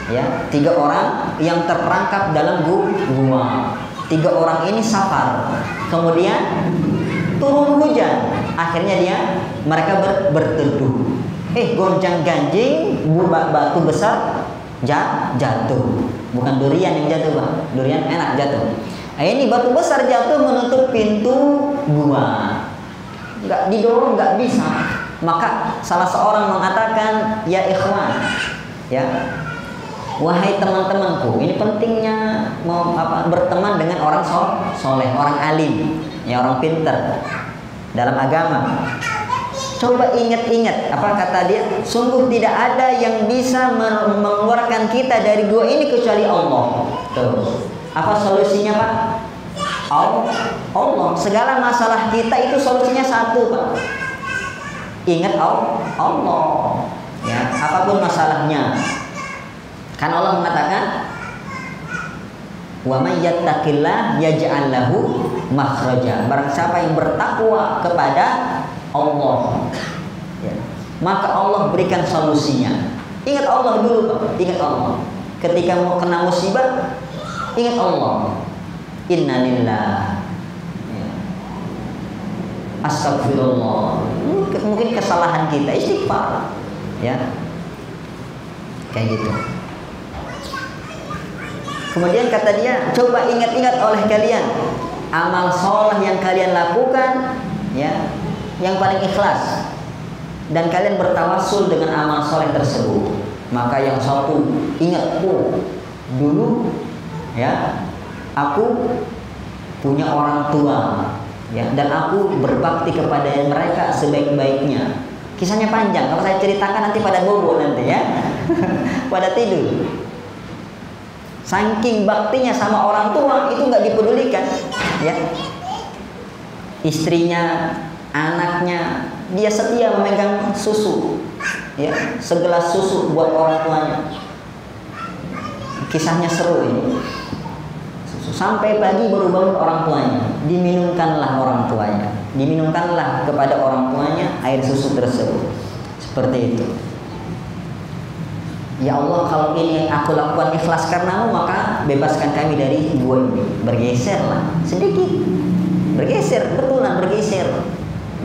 Ya, 3 orang yang terperangkap dalam gua. 3 orang ini safar. Kemudian turun hujan. Akhirnya mereka berteduh. Gonjang-ganjing batu besar jatuh. Bukan durian yang jatuh, Pak. Durian enak jatuh. Ini batu besar jatuh menutup pintu gua. Nggak didorong, nggak bisa. Maka salah seorang mengatakan, ya ikhwan, ya, wahai teman-temanku, ini pentingnya berteman dengan orang soleh, orang alim, ya, orang pintar dalam agama. Coba ingat-ingat apa kata dia, sungguh tidak ada yang bisa mengeluarkan kita dari gua ini kecuali Allah. Tuh. Apa solusinya Pak? Allah. Segala masalah kita itu solusinya satu Pak. Ingat Allah. Ya, apapun masalahnya. Kan Allah mengatakan, wa may yattaqillah yaj'al lahu makhraja. Barang siapa yang bertakwa kepada Allah, ya, maka Allah berikan solusinya. Ingat Allah dulu Pak. Ingat Allah. Ketika mau kena musibah, ingat Allah. Innalillah, ya. Astagfirullah. Mungkin kesalahan kita, istighfar, ya, kayak gitu. Kemudian kata dia, coba ingat-ingat oleh kalian amal soleh yang kalian lakukan, ya, yang paling ikhlas, dan kalian bertawassul dengan amal soleh tersebut. Maka yang satu ingat, dulu, ya, aku punya orang tua, ya, dan aku berbakti kepada mereka sebaik-baiknya. Kisahnya panjang, kalau saya ceritakan nanti pada bobo nanti ya. Pada tidur. Saking baktinya sama orang tua itu nggak dipedulikan, ya. Istrinya, anaknya, dia setia memegang susu, ya, segelas susu buat orang tuanya. Kisahnya seru ini. Sampai pagi baru bangun orang tuanya, diminumkanlah orang tuanya, diminumkanlah kepada orang tuanya air susu tersebut. Seperti itu. Ya Allah, kalau ini aku lakukan ikhlas karenamu, maka bebaskan kami dari gua ini. Bergeserlah sedikit, bergeser, betulan bergeser,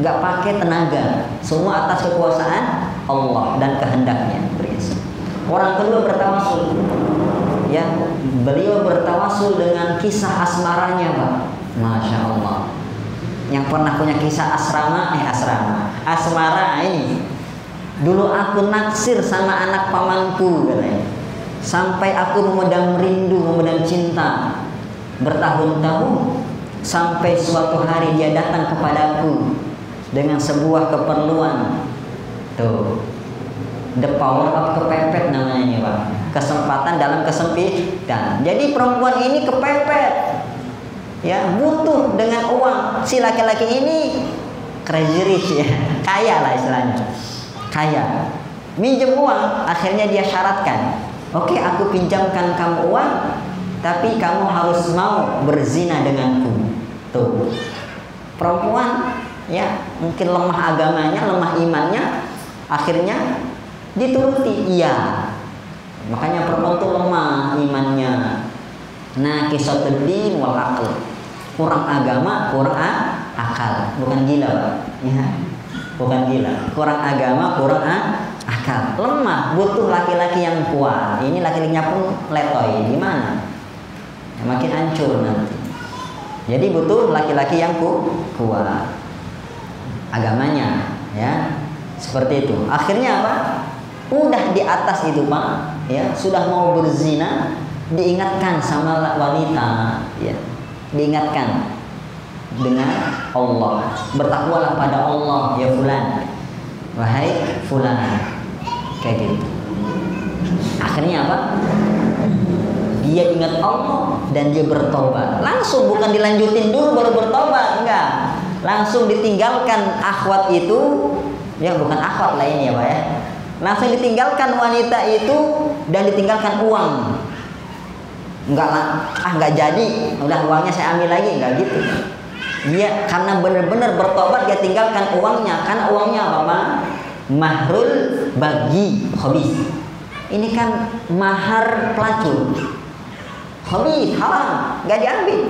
nggak pakai tenaga, semua atas kekuasaan Allah dan kehendaknya. Bergeser. Orang kedua bertawassul, ya, beliau bertawassul dengan kisah asmaranya Pak, Masya Allah. Yang pernah punya kisah asmara ini. Dulu aku naksir sama anak pamanku katanya. Sampai aku memendam rindu, memendam cinta bertahun-tahun, sampai suatu hari dia datang kepadaku dengan sebuah keperluan. Tuh, the power of kepepet namanya ini Pak. Kesempatan dalam kesempitan. Jadi perempuan ini kepepet, ya, butuh dengan uang. Si laki-laki ini crazy rich ya, kaya lah istilahnya, kaya. Minjem uang, akhirnya dia syaratkan, oke, aku pinjamkan kamu uang, tapi kamu harus mau berzina denganku. Tuh, perempuan ya mungkin lemah agamanya, lemah imannya, akhirnya dituruti. Iya, makanya perempuan itu lemah imannya. Nah, kisatuddin wal aql, kurang agama, kurang akal. Bukan gila Pak ya, bukan gila, kurang agama, kurang akal, lemah, butuh laki-laki yang kuat. Ini laki-lakinya pun letoy, gimana ya, makin hancur nanti. Jadi butuh laki-laki yang kuat agamanya ya, seperti itu. Akhirnya apa, udah di atas itu Pak ya, sudah mau berzina, diingatkan sama wanita ya, diingatkan dengan Allah, bertakwalah pada Allah ya fulan, wahai fulan, kayak gitu. Akhirnya apa, dia ingat Allah dan dia bertobat langsung, bukan dilanjutin dulu baru bertobat, enggak, langsung ditinggalkan akhwat itu ya, bukan akhwat lain ya Pak ya, langsung ditinggalkan wanita itu dan ditinggalkan uang. Enggak lah, enggak jadi, udah uangnya saya ambil lagi, enggak gitu. Dia karena benar-benar bertobat, dia tinggalkan uangnya. Karena uangnya apa Pak? Mahrul bagi khabis. Ini kan mahar pelacur, khabis, haram, enggak diambil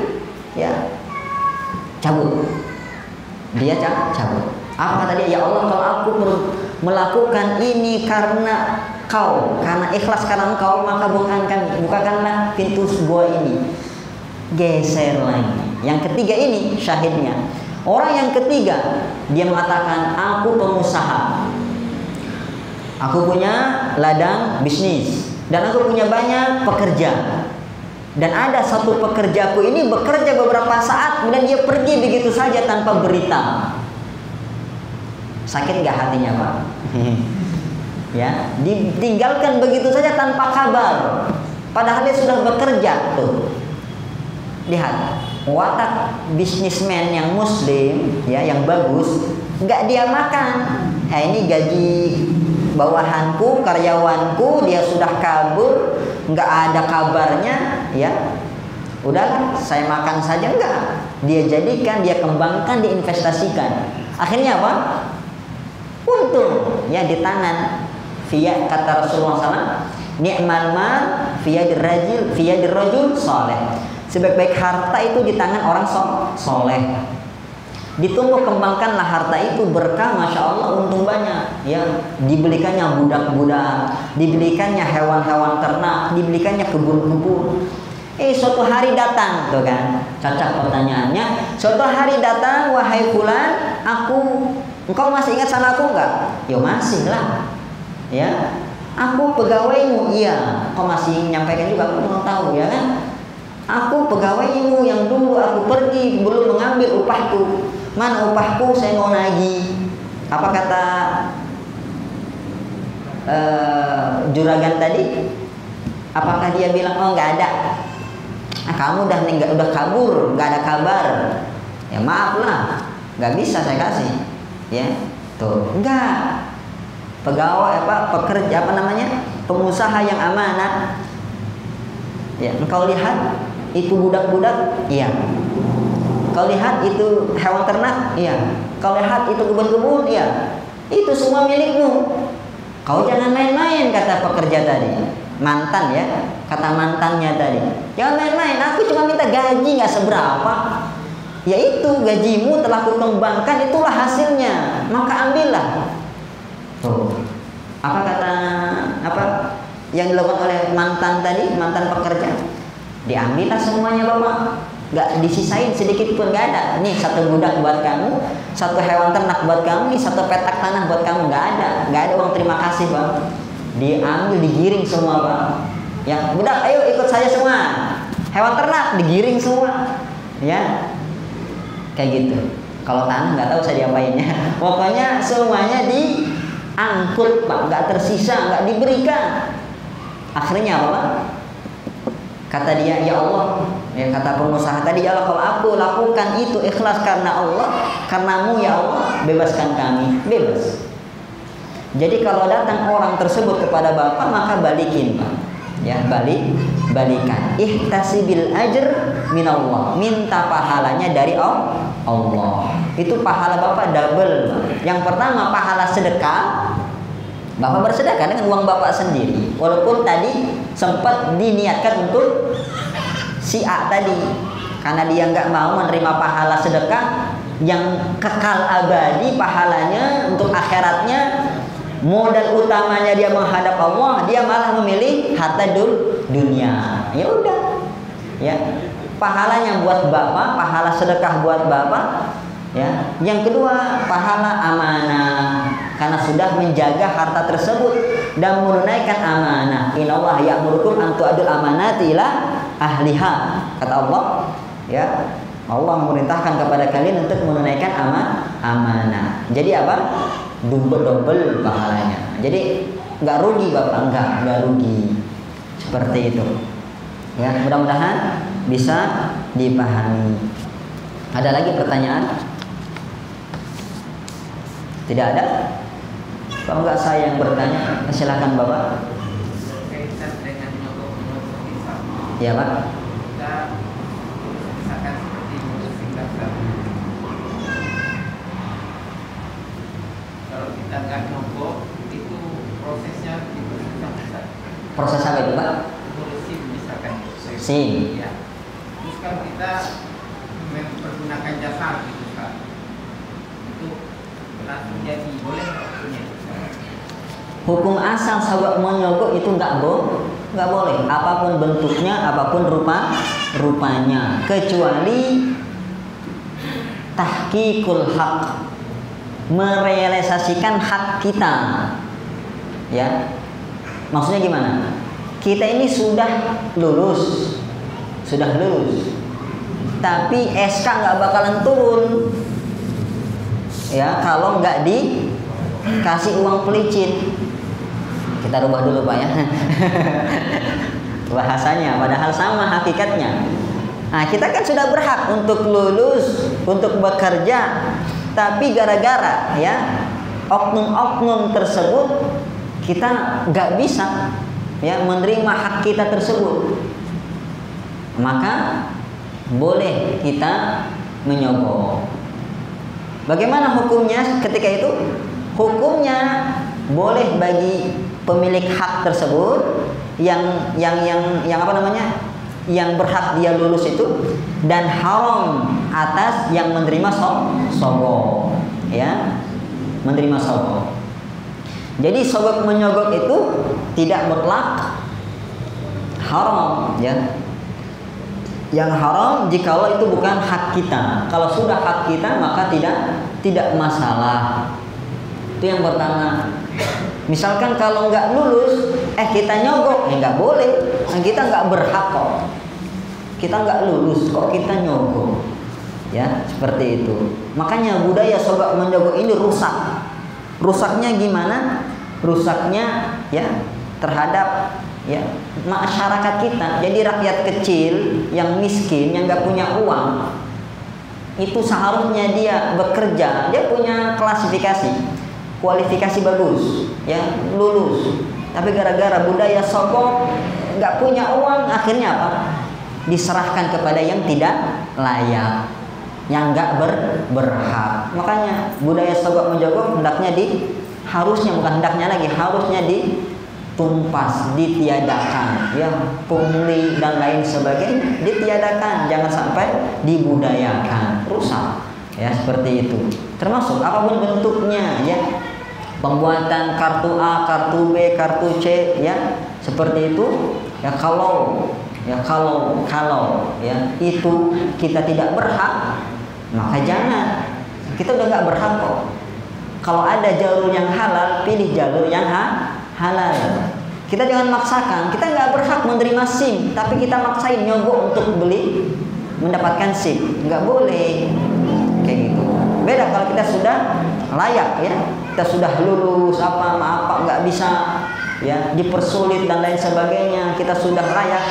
ya, cabut. Dia cabut. Apa tadi? Ya Allah, kalau aku melakukan ini karena kau, karena ikhlas karena engkau, maka bukakanlah pintu gua ini. Geser lagi. Yang ketiga ini syahidnya. Orang yang ketiga, dia mengatakan, aku pengusaha, aku punya ladang bisnis, dan aku punya banyak pekerja. Dan ada satu pekerjaku ini bekerja beberapa saat, kemudian dia pergi begitu saja tanpa berita. Sakit gak hatinya Pak? Ya, ditinggalkan begitu saja tanpa kabar, padahal dia sudah bekerja. Tuh, lihat watak bisnismen yang muslim ya, yang bagus, nggak dia makan. Nah, ini gaji bawahanku, karyawanku, dia sudah kabur, nggak ada kabarnya ya, udahlah saya makan saja. Enggak, dia jadikan, dia kembangkan, diinvestasikan. Akhirnya apa? Untung ya di tangan. Via kata Rasulullah SAW, ni'mal mal fiyadir rajul saleh. Sebaik-baik harta itu di tangan orang soleh. Ditumbuh kembangkanlah harta itu, berkah, masya Allah, untung banyak ya. Dibelikannya budak-budak, dibelikannya hewan-hewan ternak, dibelikannya kebun-kebun. Suatu hari datang, tuh kan, cocok pertanyaannya. Suatu hari datang, wahai fulan, engkau masih ingat sama aku enggak? Ya masih lah ya, aku pegawaimu. Iya, kau masih menyampaikan juga, aku mau tahu ya kan, aku pegawaimu yang dulu aku pergi belum mengambil upahku. Mana upahku, saya mau nagih. Apa kata juragan tadi? Apakah dia bilang, oh nggak ada, kamu udah kabur, nggak ada kabar, ya maaf lah, nggak bisa saya kasih ya. Tuh, enggak, pegawai pekerja pengusaha yang amanah ya. Engkau lihat itu budak-budak, iya. Kau lihat itu hewan ternak, iya. Kau lihat itu kebun-kebun, iya. Itu semua milikmu. Kau jangan main-main, kata pekerja tadi, mantan ya, kata mantannya tadi, jangan main-main. Aku cuma minta gaji nggak seberapa, yaitu gajimu telah kukembangkan, itulah hasilnya, maka ambillah. Tuh, apa yang dilakukan oleh mantan tadi, mantan pekerja? Diambillah semuanya Bapak. nggak disisain sedikit pun, nggak ada. Nih satu budak buat kamu, satu hewan ternak buat kamu, nih satu petak tanah buat kamu, nggak ada uang terima kasih bang. Diambil, digiring semua bang. Yang budak, ayo ikut saya semua. Hewan ternak digiring semua, ya kayak gitu. Kalau tanah nggak tahu saya diapainnya. Pokoknya semuanya diangkut pak, nggak tersisa, nggak diberikan. Akhirnya apa pak? Kata dia, ya Allah, ya kata pengusaha tadi, ya Allah, kalau aku lakukan itu ikhlas karena Allah, karenamu ya Allah, bebaskan kami. Bebas. Jadi kalau datang orang tersebut kepada bapak, maka balikin pak, ya balikan. Ihtasibil ajr minallah, minta pahalanya dari Allah. Itu pahala bapak double. Yang pertama pahala sedekah. Bapak bersedekah dengan uang bapak sendiri, walaupun tadi sempat diniatkan untuk si A tadi, karena dia nggak mau menerima pahala sedekah yang kekal abadi pahalanya untuk akhiratnya. Modal utamanya dia menghadap Allah, dia malah memilih harta dunia. Ya udah, ya pahalanya buat bapak, pahala sedekah buat bapak. Ya, yang kedua pahala amanah, karena sudah menjaga harta tersebut dan menunaikan amanah. Innallaha ya'murukum an tu'adul amanati ila ahliha. Kata Allah, ya Allah memerintahkan kepada kalian untuk menunaikan amanah. Jadi apa? Double pahalanya. Jadi nggak rugi bapak, nggak rugi. Seperti itu. Ya, mudah-mudahan bisa dipahami. Ada lagi pertanyaan? Tidak ada? Kalau nggak saya yang bertanya, silakan bapak. Kaitan dengan nyogok pisau. Ya pak. Kita misalkan seperti musim basah. Kalau kita nggak nyogok, itu prosesnya itu susah. Proses apa itu pak? Musim misalkan. Sim. Ya. Terus kalau kita mempergunakan jasa gitu kan, itu langsung jadi boleh nggak punya? Hukum asal sabak menyogok itu nggak boleh, apapun bentuknya, apapun rupanya, kecuali tahqiqul haq, merealisasikan hak kita. Ya, maksudnya gimana? Kita ini sudah lulus, tapi SK nggak bakalan turun. Ya, kalau nggak dikasih uang pelicin. Kita rubah dulu pak ya bahasanya, padahal sama hakikatnya. Nah, kita kan sudah berhak untuk lulus, untuk bekerja, tapi gara-gara ya oknum-oknum tersebut kita nggak bisa ya menerima hak kita tersebut, maka boleh kita menyogok. Bagaimana hukumnya ketika itu? Hukumnya boleh bagi pemilik hak tersebut yang apa namanya? Yang berhak dia lulus itu, dan haram atas yang menerima sogok, ya, menerima sogok. Jadi sogok menyogok itu tidak mutlak haram, ya. Yang haram jikalau itu bukan hak kita. Kalau sudah hak kita maka tidak masalah. Itu yang pertama. Misalkan kalau nggak lulus, kita nyogok, nggak boleh. Nah, kita nggak berhak kok. Kita nggak lulus kok kita nyogok. Ya, seperti itu. Makanya budaya sogok menyogok ini rusak. Rusaknya gimana? Rusaknya ya terhadap ya masyarakat kita. Jadi rakyat kecil yang miskin, yang nggak punya uang, itu seharusnya dia bekerja, dia punya kualifikasi bagus, ya lulus. Tapi gara-gara budaya sogok, nggak punya uang, akhirnya apa? Diserahkan kepada yang tidak layak, yang nggak berhak. Makanya budaya sogok menjogok harusnya ditumpas, ditiadakan, ya, pungli dan lain sebagainya ditiadakan, jangan sampai dibudayakan, rusak, ya, seperti itu. Termasuk apapun bentuknya, ya, pembuatan kartu A, kartu B, kartu C, ya, seperti itu. Ya, kalau Ya kalau ya itu kita tidak berhak, maka jangan. Kita udah nggak berhak kok. Kalau ada jalur yang halal, pilih jalur yang halal. Kita jangan maksakan. Kita nggak berhak menerima SIM, tapi kita maksain nyogok untuk beli mendapatkan SIM. Nggak boleh kayak gitu. Beda kalau kita sudah layak ya, kita sudah lulus apa nggak bisa ya dipersulit dan lain sebagainya. Kita sudah layak,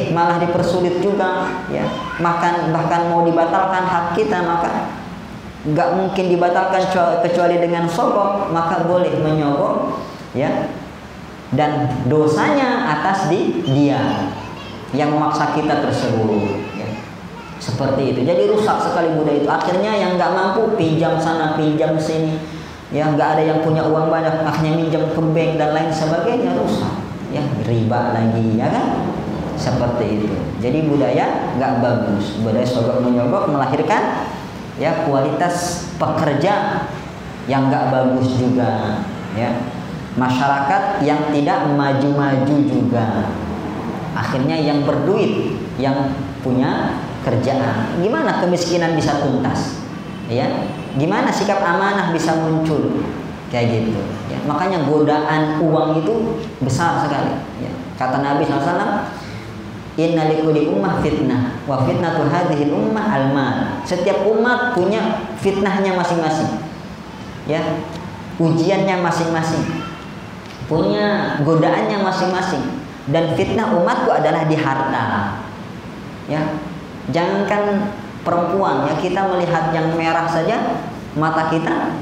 malah dipersulit juga ya. Bahkan mau dibatalkan hak kita, maka nggak mungkin dibatalkan kecuali dengan sogok, maka boleh menyogok ya. Dan dosanya atas dia yang memaksa kita tersebut ya. Seperti itu. Jadi rusak sekali budaya itu. Akhirnya yang nggak mampu pinjam sana pinjam sini ya, nggak ada yang punya uang banyak akhirnya minjam ke bank dan lain sebagainya, rusak ya, riba lagi ya kan, seperti itu. Jadi budaya nggak bagus, budaya sogok menyogok melahirkan ya kualitas pekerja yang nggak bagus juga ya, masyarakat yang tidak maju-maju juga, akhirnya yang berduit yang punya kerjaan. Gimana kemiskinan bisa tuntas ya, gimana sikap amanah bisa muncul kayak gitu ya. Makanya godaan uang itu besar sekali ya. Kata Nabi SAW, inna likulli ummah fitnah wa fitnatu hadhil ummah al-mal. Setiap umat punya fitnahnya masing-masing ya, ujiannya masing-masing, punya godaannya masing-masing. Dan fitnah umatku adalah di harta ya. Jangankan perempuan ya, kita melihat yang merah saja mata kita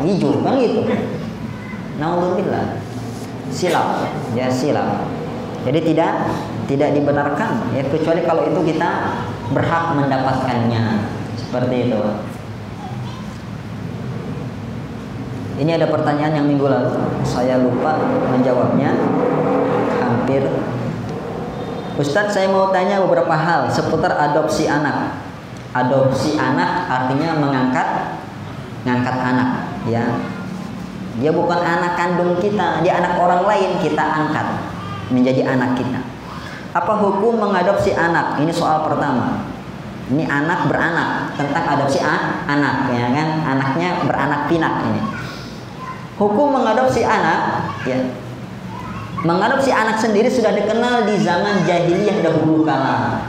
hijau kan gitu. Naudzubillah, silap ya, silap. Jadi tidak dibenarkan ya, kecuali kalau itu kita berhak mendapatkannya, seperti itu. Ini ada pertanyaan yang minggu lalu saya lupa menjawabnya hampir. Ustadz, saya mau tanya beberapa hal seputar adopsi anak. Adopsi anak artinya ngangkat anak ya. Dia bukan anak kandung kita, dia anak orang lain, kita angkat menjadi anak kita. Apa hukum mengadopsi anak? Ini soal pertama. Ini anak beranak, tentang adopsi anak ya kan, anaknya beranak pinak ini. Hukum mengadopsi anak ya. Mengadopsi anak sendiri sudah dikenal di zaman jahiliyah dahulu kala.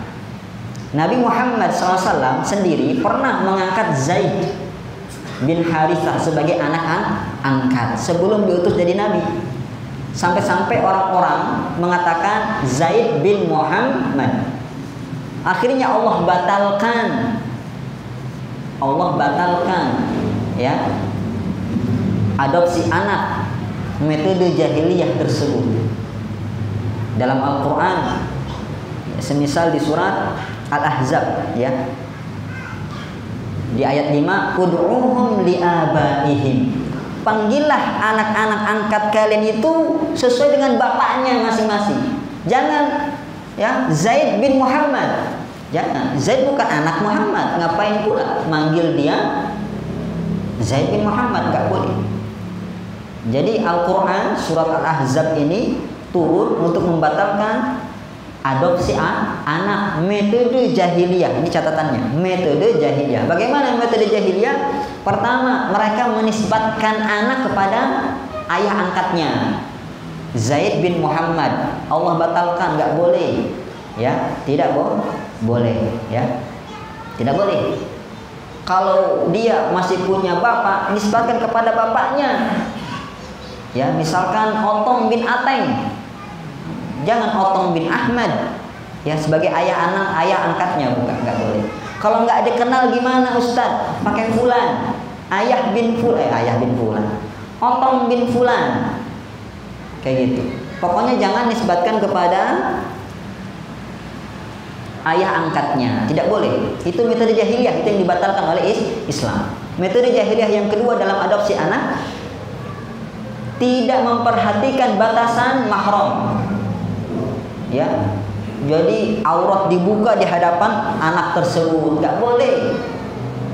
Nabi Muhammad SAW sendiri pernah mengangkat Zaid bin Harithah sebagai anak angkat sebelum diutus jadi nabi. Sampai-sampai orang-orang mengatakan Zaid bin Muhammad. Akhirnya Allah batalkan ya adopsi anak metode jahiliyah tersebut dalam Al-Quran. Semisal di surat Al-Ahzab ya, di ayat 5, ud'uhum li'abaihim, panggillah anak-anak angkat kalian itu sesuai dengan bapaknya masing-masing. Jangan ya Zaid bin Muhammad, jangan. Zaid bukan anak Muhammad, ngapain pula manggil dia Zaid bin Muhammad, nggak boleh. Jadi Al-Quran surat Al-Ahzab ini turun untuk membatalkan adopsi anak metode jahiliyah. Ini catatannya, metode jahiliyah. Bagaimana metode jahiliyah? Pertama, mereka menisbatkan anak kepada ayah angkatnya, Zaid bin Muhammad. Allah batalkan, nggak boleh ya, tidak boleh ya, tidak boleh. Kalau dia masih punya bapak, nisbatkan kepada bapaknya. Ya, misalkan Otong bin Ateng, jangan Otong bin Ahmad ya, sebagai ayah angkatnya, bukan, nggak boleh. Kalau nggak dikenal gimana Ustadz? Pakai fulan, ayah bin fulan, Otong bin fulan, kayak gitu. Pokoknya jangan nisbatkan kepada ayah angkatnya, tidak boleh. Itu metode jahiliyah, itu yang dibatalkan oleh Islam. Metode jahiliyah yang kedua dalam adopsi anak, tidak memperhatikan batasan mahram ya. Jadi aurat dibuka di hadapan anak tersebut, nggak boleh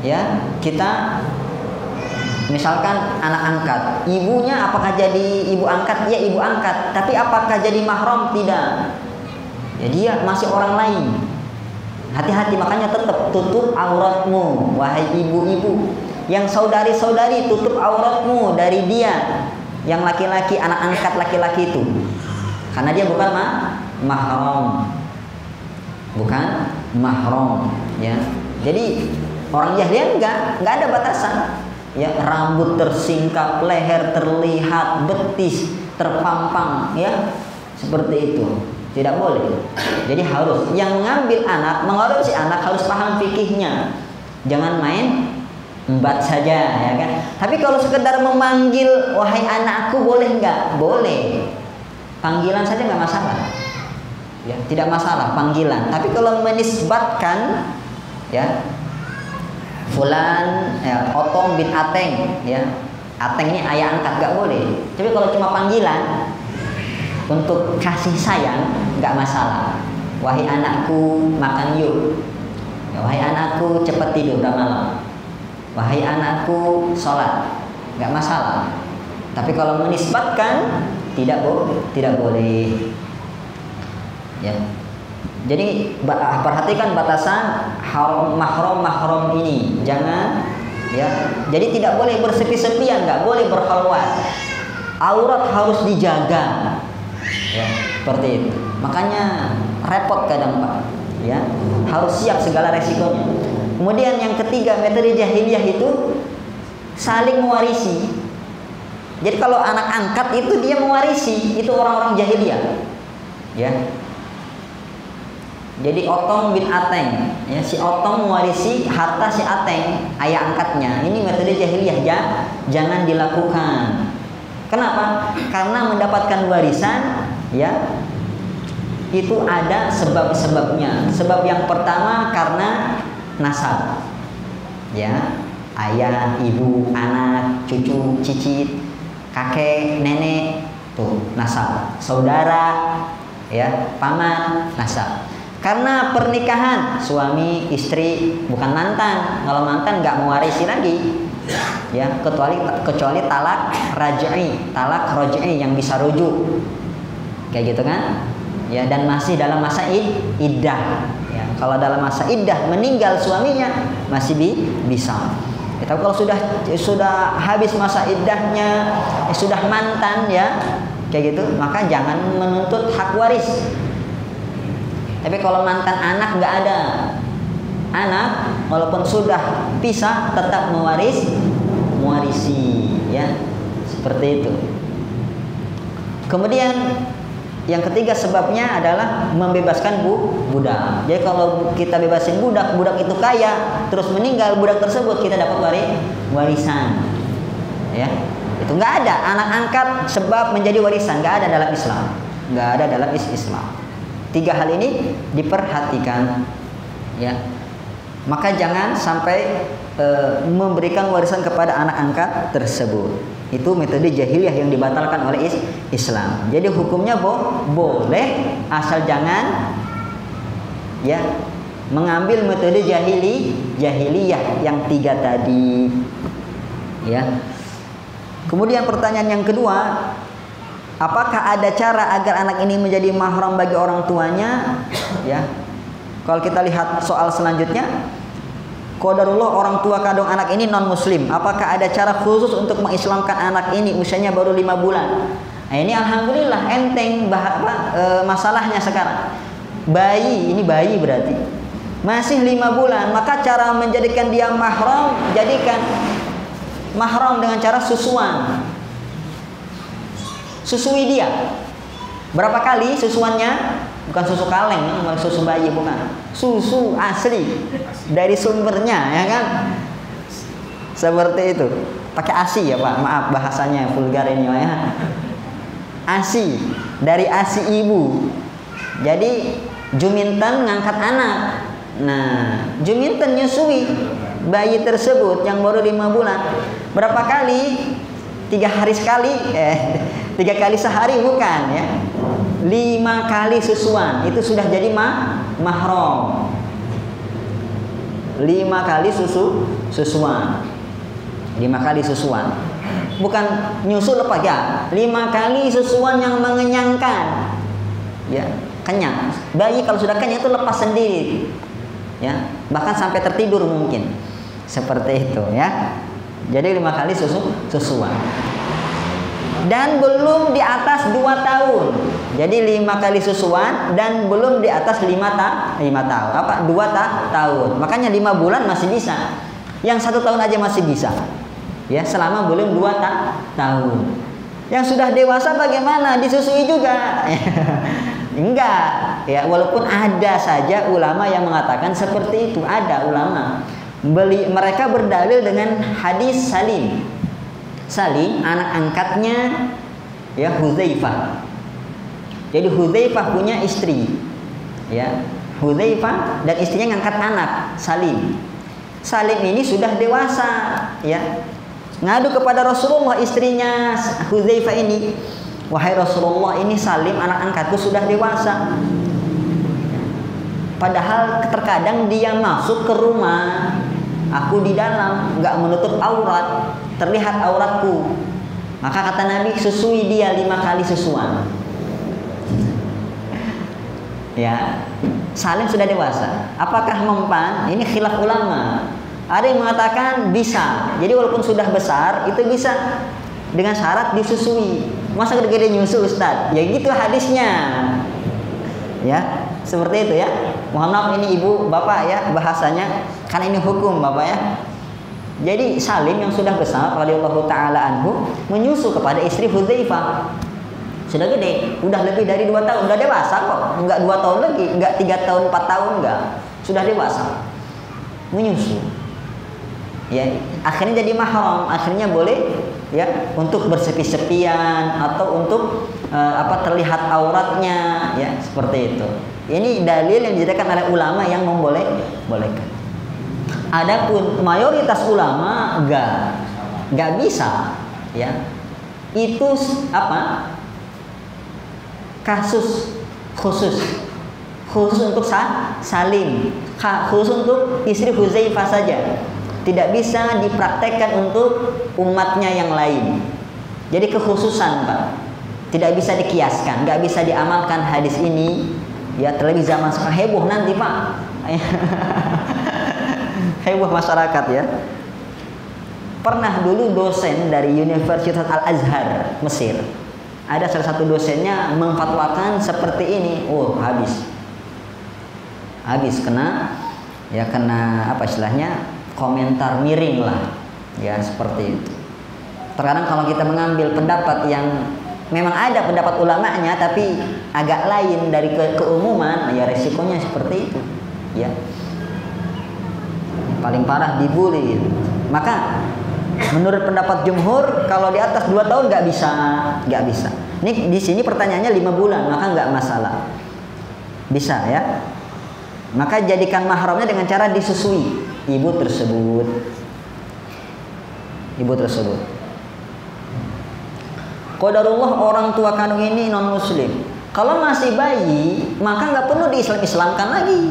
ya. Kita misalkan anak angkat, ibunya apakah jadi ibu angkat? Ya ibu angkat, tapi apakah jadi mahram? Tidak Ya, dia masih orang lain. Hati-hati, makanya tetap tutup auratmu, wahai ibu-ibu. Yang saudari-saudari, tutup auratmu dari dia. Yang laki-laki, anak angkat laki-laki itu. Karena dia bukan mahram. Bukan mahram, ya. Jadi orang jahiliyah enggak ada batasan. Ya, rambut tersingkap, leher terlihat, betis terpampang, ya. Seperti itu. Tidak boleh. Jadi harus yang mengambil anak, mengadopsi anak harus paham fikihnya. Jangan main embat saja, ya kan? Tapi kalau sekedar memanggil wahai anakku boleh enggak? Boleh. Panggilan saja enggak masalah. Ya, tidak masalah panggilan. Tapi kalau menisbatkan, ya, fulan, ya, Otong bin Ateng, ya. Ateng ini ayah angkat enggak boleh. Tapi kalau cuma panggilan untuk kasih sayang nggak masalah. Wahai anakku makan yuk. Ya, wahai anakku cepat tidur udah malam. Wahai anakku sholat, nggak masalah. Tapi kalau menisbatkan tidak boleh. Ya. Jadi perhatikan batasan mahram ini. Jangan, ya. Jadi tidak boleh bersepi-sepian, nggak boleh berkhalwat. Aurat harus dijaga. Ya, seperti itu. Makanya repot kadang Pak, ya. Harus siap segala resikonya. Kemudian yang ketiga, metode jahiliyah itu saling mewarisi. Jadi kalau anak angkat itu dia mewarisi, itu orang-orang jahiliyah. Ya. Jadi Otong bin Ateng, ya, si Otong mewarisi harta si Ateng, ayah angkatnya. Ini metode jahiliyah, jangan dilakukan. Kenapa? Karena mendapatkan warisan, ya, itu ada sebab-sebabnya. Sebab yang pertama karena nasab, ya, ayah, ibu, anak, cucu, cicit, kakek, nenek, tuh nasab. Saudara, ya, paman, nasab. Karena pernikahan, suami, istri, bukan mantan. Kalau mantan nggak mewarisi lagi, ya, kecuali talak raj'i yang bisa rujuk. Kayak gitu kan? Ya, dan masih dalam masa iddah. Ya, kalau dalam masa iddah meninggal suaminya masih bisa. Ya, tapi kalau sudah habis masa iddahnya, sudah mantan, ya, kayak gitu, maka jangan menuntut hak waris. Tapi kalau mantan anak nggak ada, anak walaupun sudah pisah tetap mewarisi, ya, seperti itu. Kemudian yang ketiga sebabnya adalah membebaskan budak. Jadi kalau kita bebasin budak itu kaya, terus meninggal budak tersebut, kita dapat warisan. Ya, itu nggak ada anak angkat sebab menjadi warisan, nggak ada dalam Islam, nggak ada dalam Islam. Tiga hal ini diperhatikan, ya. Maka jangan sampai memberikan warisan kepada anak angkat tersebut. Itu metode jahiliyah yang dibatalkan oleh Islam. Jadi hukumnya boleh, asal jangan, ya, mengambil metode jahiliyah yang tiga tadi, ya. Kemudian pertanyaan yang kedua, apakah ada cara agar anak ini menjadi mahram bagi orang tuanya? Ya. Kalau kita lihat soal selanjutnya, qadarullah orang tua kandung anak ini non muslim. Apakah ada cara khusus untuk mengislamkan anak ini usianya baru 5 bulan? Nah, ini alhamdulillah enteng masalahnya sekarang. Bayi berarti masih 5 bulan, maka cara menjadikan dia mahram, jadikan mahram dengan cara susuan. Susui dia. Berapa kali susuannya? Bukan susu kaleng, bukan susu bayi, bukan. Susu asli dari sumbernya, ya kan? Seperti itu. Pakai ASI ya Pak, maaf bahasanya vulgar ini ya. ASI, dari ASI ibu. Jadi juminten ngangkat anak. Nah, juminten nyusui bayi tersebut yang baru 5 bulan. Berapa kali? 3 hari sekali, 3 kali sehari bukan, ya. 5 kali susuan itu sudah jadi mahram. 5 kali susuan. 5 kali susuan. Bukan nyusu lepas ya. 5 kali susuan yang mengenyangkan. Ya. kenyang. Bayi kalau sudah kenyang itu lepas sendiri, ya, bahkan sampai tertidur mungkin, seperti itu ya. Jadi 5 kali susuan dan belum di atas 2 tahun. Jadi 5 kali susuan dan belum di atas 5 tahun. Apa? 2 tahun. Makanya 5 bulan masih bisa. Yang 1 tahun aja masih bisa. Ya, selama belum 2 tahun. Yang sudah dewasa bagaimana? Disusui juga. Enggak. Ya, walaupun ada saja ulama yang mengatakan seperti itu. Ada ulama. Mereka berdalil dengan hadis Salim. Salim anak angkatnya ya Hudzaifah. Jadi Hudzaifah punya istri, ya. Hudzaifah dan istrinya ngangkat anak Salim. Salim ini sudah dewasa, ya. Ngadu kepada Rasulullah istrinya Hudzaifah ini, wahai Rasulullah, ini Salim anak angkatku sudah dewasa. Padahal terkadang dia masuk ke rumah, aku di dalam, nggak menutup aurat, terlihat auratku. Maka kata Nabi, susui dia 5 kali susuan. Ya, Salim sudah dewasa. Apakah mempan? Ini khilaf ulama. Ada yang mengatakan bisa. Jadi walaupun sudah besar itu bisa dengan syarat disusui. Masa gede-gede nyusu Ustaz? Ya gitu hadisnya. Ya, seperti itu ya. Mohon maaf ini ibu bapak ya bahasanya, karena ini hukum bapak ya. Jadi Salim yang sudah besar radhiyallahu taala anhu menyusu kepada istri Hudzaifah. Sudah gede, udah lebih dari 2 tahun, udah dewasa kok. Enggak 2 tahun lagi, enggak 3 tahun, 4 tahun enggak. Sudah dewasa. Menyusu. Ya, akhirnya jadi mahram, akhirnya boleh ya untuk bersepi-sepian atau untuk terlihat auratnya ya, seperti itu. Ini dalil yang dijadikan oleh ulama yang membolehkan. Adapun mayoritas ulama enggak bisa ya. Itu apa? Kasus khusus untuk Salim, khusus untuk istri Hudzaifah saja, tidak bisa dipraktekkan untuk umatnya yang lain. Jadi kekhususan Pak, tidak bisa dikiaskan, nggak bisa diamalkan hadis ini. Ya terlebih zaman sekarang heboh nanti Pak, heboh masyarakat ya. Pernah dulu dosen dari Universitas Al-Azhar Mesir, ada salah satu dosennya memfatwakan seperti ini. Oh, habis kena apa istilahnya, komentar miring lah ya, seperti itu. Terkadang kalau kita mengambil pendapat yang memang ada pendapat ulamanya tapi agak lain dari keumuman, ya resikonya seperti itu ya. Paling parah dibully. Maka menurut pendapat jumhur kalau di atas 2 tahun nggak bisa. Ini di sini pertanyaannya 5 bulan, maka nggak masalah, bisa ya. Maka jadikan mahramnya dengan cara disusui ibu tersebut. Qadarullah orang tua kandung ini non muslim. Kalau masih bayi maka nggak perlu diislamkan lagi.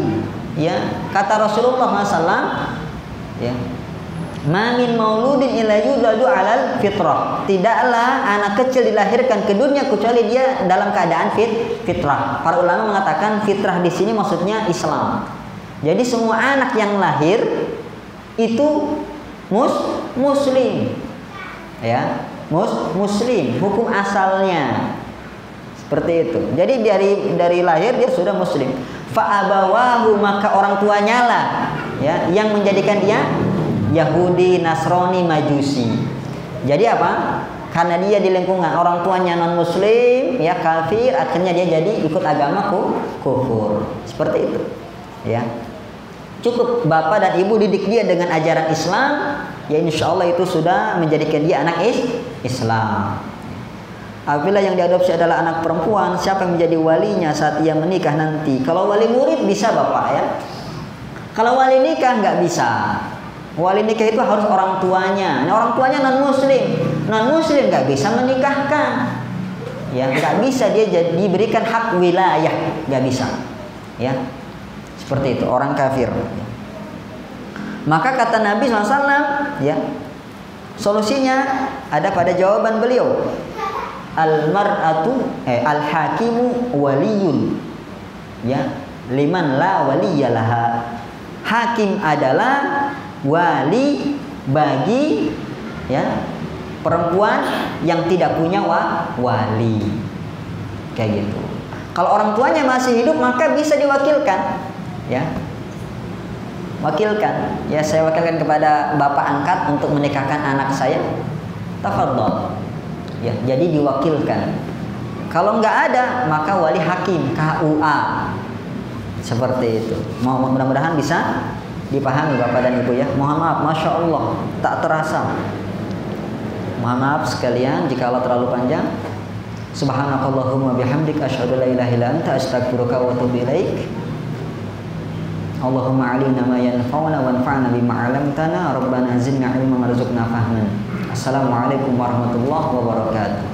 Ya kata Rasulullah SAW, ya. Ma min mauludin illa yuladu 'alal fitrah. Tidaklah anak kecil dilahirkan ke dunia kecuali dia dalam keadaan fitrah. Para ulama mengatakan fitrah di sini maksudnya Islam. Jadi semua anak yang lahir itu muslim. Ya, muslim, hukum asalnya. Seperti itu. Jadi dari lahir dia sudah muslim. Fa abawahu, maka orang tuanya lah ya yang menjadikan dia Yahudi, Nasrani, Majusi. Jadi apa? Karena dia di lingkungan orang tuanya non muslim, ya kafir, akhirnya dia jadi ikut agama kufur. Seperti itu. Ya. Cukup bapak dan ibu didik dia dengan ajaran Islam, ya insya Allah itu sudah menjadikan dia anak Islam. Apabila yang diadopsi adalah anak perempuan, siapa yang menjadi walinya saat ia menikah nanti? Kalau wali murid bisa bapak ya. Kalau wali nikah nggak bisa. Wali nikah itu harus orang tuanya. Nah, orang tuanya non muslim nggak bisa menikahkan. Ya, nggak bisa dia diberikan hak wilayah, nggak bisa. Ya, seperti itu orang kafir. Maka kata Nabi SAW, ya, solusinya ada pada jawaban beliau. Al-mar'atu al-hakimu waliyun. Ya, liman la waliyalaha. Hakim adalah wali bagi ya perempuan yang tidak punya wali. Kayak gitu. Kalau orang tuanya masih hidup maka bisa diwakilkan. Ya. Wakilkan. Ya, saya wakilkan kepada bapak angkat untuk menikahkan anak saya. Tafadhol. Ya, jadi diwakilkan. Kalau nggak ada maka wali hakim, KUA. Seperti itu. Mudah-mudahan bisa dipahami Bapak dan Ibu ya. Mohon maaf, Masya Allah tak terasa. Mohon maaf sekalian jika Allah terlalu panjang. Subhanakallahumma bihamdik asyhadu la ilaha illa anta astaghfiruka wa atubu ilaik. Allahumma alina ma yanfa'una wanfa'na bima 'allamtana. Rabbana zidna ilman warzuqna fahman. Assalamualaikum warahmatullahi wabarakatuh.